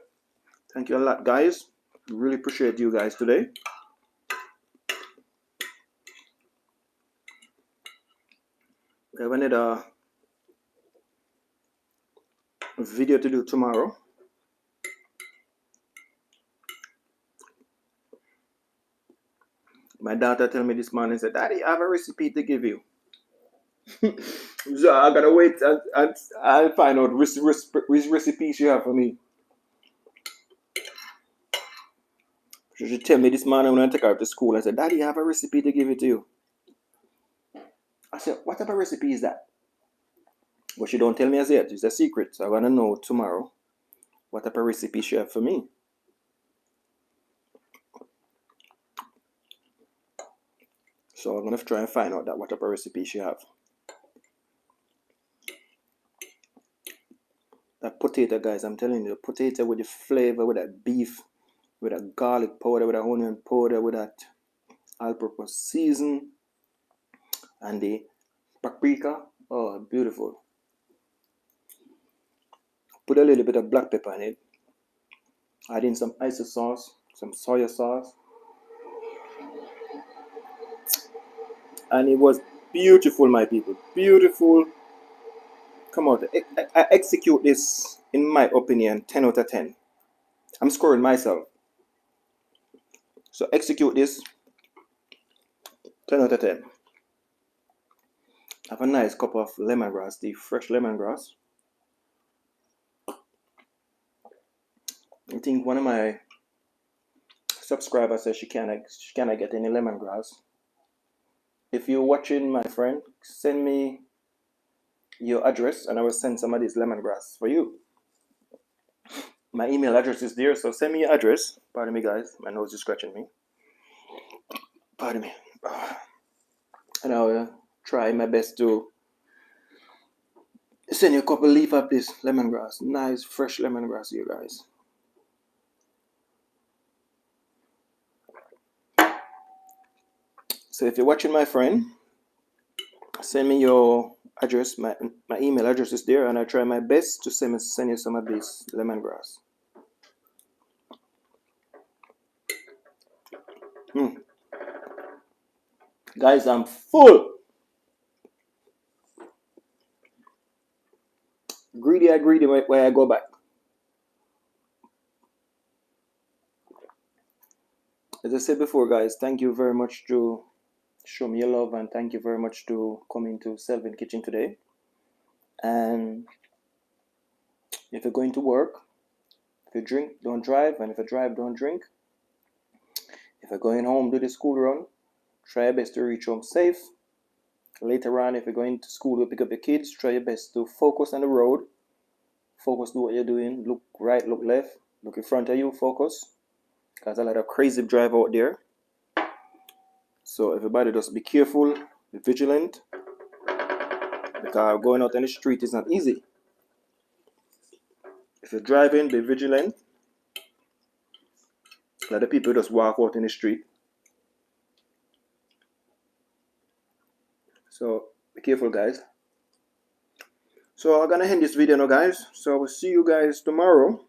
thank you a lot, guys. Really appreciate you guys today. We have another video to do tomorrow. My daughter told me this morning, said, Daddy, I have a recipe to give you. So I gotta wait and I'll find out which recipe she have for me. She tell me this morning when I take her to school, I said, Daddy, I have a recipe to give it to you. I said, what type of recipe is that? But she don't tell me as yet. It's a secret. So I want to know tomorrow what type of recipe she have for me. So I'm going to try and find out that what type of recipe she have. That potato, guys, I'm telling you, the potato with the flavor, with that beef, with that garlic powder, with that onion powder, with that all-purpose season, and the paprika. Oh, beautiful. Put a little bit of black pepper in it. Add in some oyster sauce, some soy sauce. And it was beautiful, my people. Beautiful. Come on. I execute this, in my opinion, 10 out of 10. I'm scoring myself. So execute this 10 out of 10. Have a nice cup of lemongrass, the fresh lemongrass. I think one of my subscribers says she cannot get any lemongrass. If you're watching, my friend, send me your address and I will send some of this lemongrass for you. My email address is there, so send me your address. Pardon me, guys. My nose is scratching me. Pardon me. And I will try my best to send you a couple leaf of this lemongrass. Nice, fresh lemongrass, you guys. So if you're watching, my friend, send me your address. My email address is there, and I try my best to send you some of this lemongrass. Guys, I'm full. Greedy where I go back. As I said before, guys, thank you very much to show me your love, and thank you very much to coming to Selvin Kitchen today. And if you're going to work, if you drink, don't drive, and if you drive, don't drink. If you're going home, do the school run. Try your best to reach home safe. Later on, if you're going to school to pick up your kids, try your best to focus on the road. Focus, do what you're doing. Look right, look left. Look in front of you, focus. Because there's a lot of crazy drive out there. So everybody just be careful, be vigilant. Because going out on the street is not easy. If you're driving, be vigilant. A lot of people just walk out in the street. So be careful, guys. So I'm gonna end this video now, guys. So we'll see you guys tomorrow.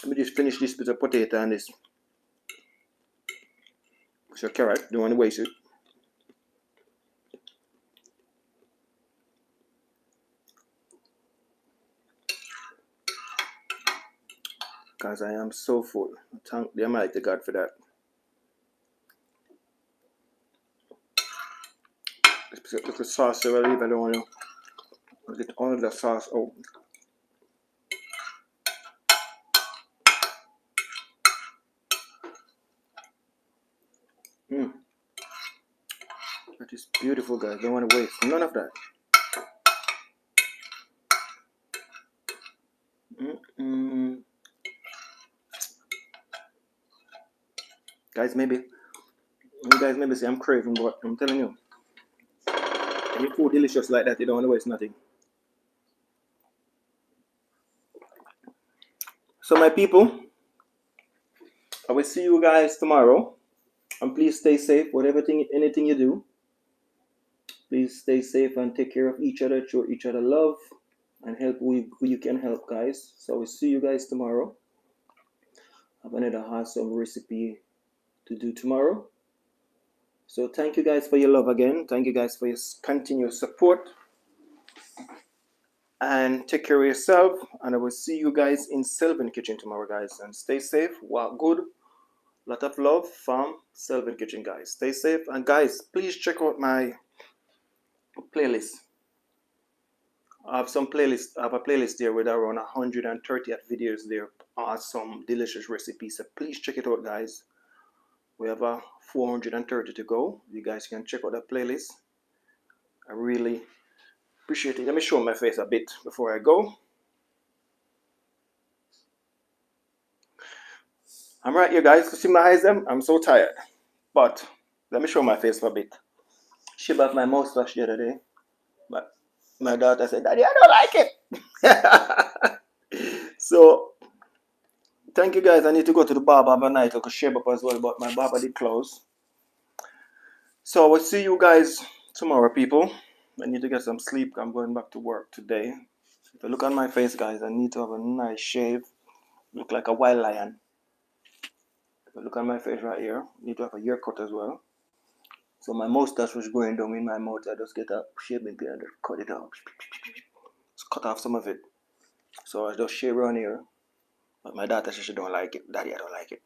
Let me just finish this bit of potato and this. So carrot, don't want to waste it. because I am so full. Thank the Almighty God for that. It's the sauce that I leave. I don't want to get all of the sauce out. Mm. That is beautiful, guys. Don't want to waste none of that. Mm-mm. Guys, maybe you guys maybe say I'm craving, but I'm telling you, any food delicious like that, you don't want to waste nothing. So my people, I will see you guys tomorrow. And please stay safe. Anything you do, please stay safe and take care of each other, show each other love, and help who you can help, guys. So we'll see you guys tomorrow. I have another awesome recipe to do tomorrow. So thank you guys for your love again. Thank you guys for your continuous support. And take care of yourself. And I will see you guys in Selvin Kitchen tomorrow, guys. And stay safe. Walk good. Lot of love from Selvin Kitchen, guys. Stay safe. And guys, please check out my playlist. I have some playlist. I have a playlist there with around 130 videos there. Awesome, delicious recipes. So please check it out, guys. We have 430 to go. You guys can check out that playlist. I really appreciate it. Let me show my face a bit before I go. I'm right here, guys. You see my eyes them? I'm so tired. But let me show my face for a bit. Shave off my moustache the other day. But my daughter said, Daddy, I don't like it. So thank you, guys. I need to go to the barber overnight. I could shave up as well, but my barber did close. So I will see you guys tomorrow, people. I need to get some sleep. I'm going back to work today. If you look at my face, guys, I need to have a nice shave. Look like a wild lion. If you look at my face right here, I need to have a haircut as well. So my mustache was going down in my mouth. I just get a shaving blade and just cut it off. Just cut off some of it. So I just shave around here. But my daughter says she don't like it. Daddy, I don't like it.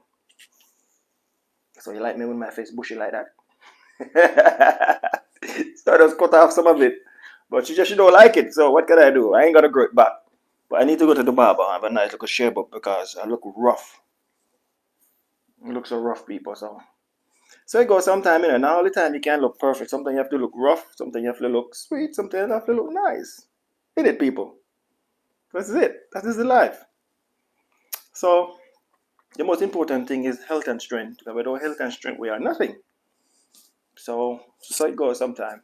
So you like me with my face bushy like that? So I just cut off some of it. But she don't like it. So what can I do? I ain't gonna grow it back. But I need to go to the barber and have a nice little shave up because I look rough. I look so rough, people. So it goes sometime, you know. Not all the time you can't look perfect. Sometimes you have to look rough. Sometimes you have to look sweet. Sometimes you have to look nice. Isn't it, people? That's it. That is the life. So the most important thing is health and strength. Because without health and strength, we are nothing. So it goes sometime.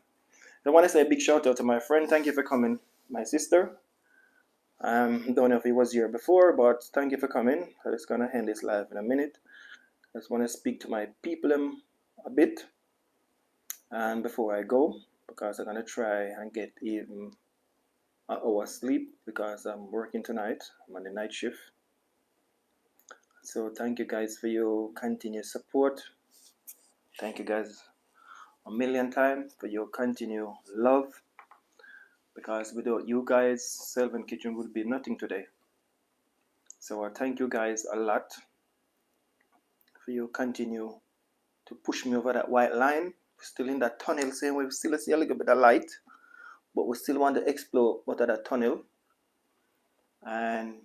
I want to say a big shout out to my friend. Thank you for coming, my sister. Don't know if he was here before, but thank you for coming. I'm just gonna end this live in a minute. I just want to speak to my people a bit, and before I go, because I'm gonna try and get even an hour sleep because I'm working tonight. I'm on the night shift. So thank you guys for your continued support. Thank you guys a million times for your continued love. Because without you guys, Selvin Kitchen would be nothing today. So I thank you guys a lot for you continue to push me over that white line. We're still in that tunnel, saying we still see a little bit of light, but we still want to explore out of that tunnel. And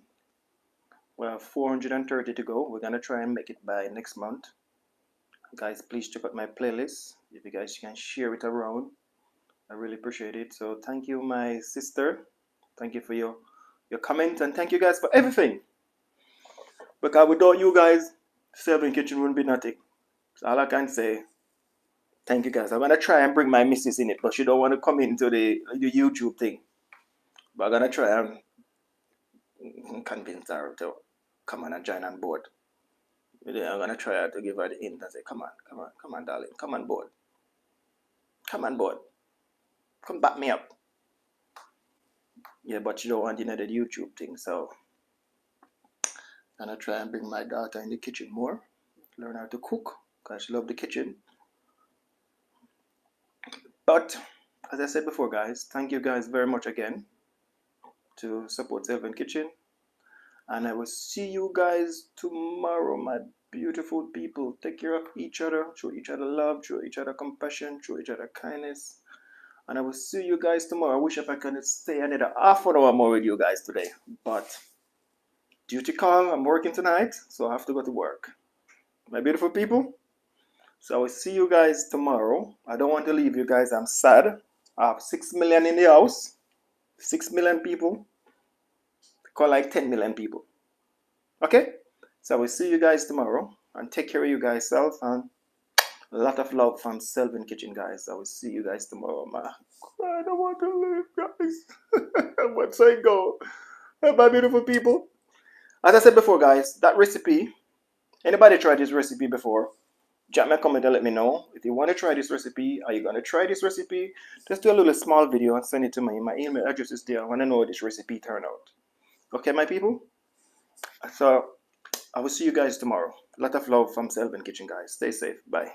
we have 430 to go. We're gonna try and make it by next month. Guys, please check out my playlist. If you guys can share it around, I really appreciate it. So thank you, my sister. Thank you for your comment, and thank you guys for everything. Because without you guys, Selvin Kitchen wouldn't be nothing. So all I can say, thank you guys. I'm gonna try and bring my missus in it, but she don't want to come into the YouTube thing. But I'm gonna try and convince her to come on and join on board. I'm gonna try to give her the hint and say, come on, darling, come on board. Come on board. Come back me up. Yeah, but she don't want the YouTube thing, so I'm gonna try and bring my daughter in the kitchen more. Learn how to cook, because she loves the kitchen. But as I said before, guys, thank you guys very much again to support Selvin Kitchen. And I will see you guys tomorrow, my beautiful people. Take care of each other, show each other love, show each other compassion, show each other kindness. And I will see you guys tomorrow. I wish if I could stay another half an hour more with you guys today. But duty call, I'm working tonight, so I have to go to work. My beautiful people. So I will see you guys tomorrow. I don't want to leave you guys. I'm sad. I have 6 million in the house. 6 million people. Call like 10 million people. Okay? So I will see you guys tomorrow. And take care of you guys self. And a lot of love from Selvin Kitchen, guys. I will see you guys tomorrow, man. I don't want to leave, guys. Once I go. My beautiful people. As I said before, guys, that recipe, anybody tried this recipe before? Drop me a comment and let me know. If you want to try this recipe, are you going to try this recipe? Just do a little small video and send it to me. My email address is there. I want to know how this recipe turned out. Okay, my people? So, I will see you guys tomorrow. A lot of love from Selvin Kitchen, guys. Stay safe. Bye.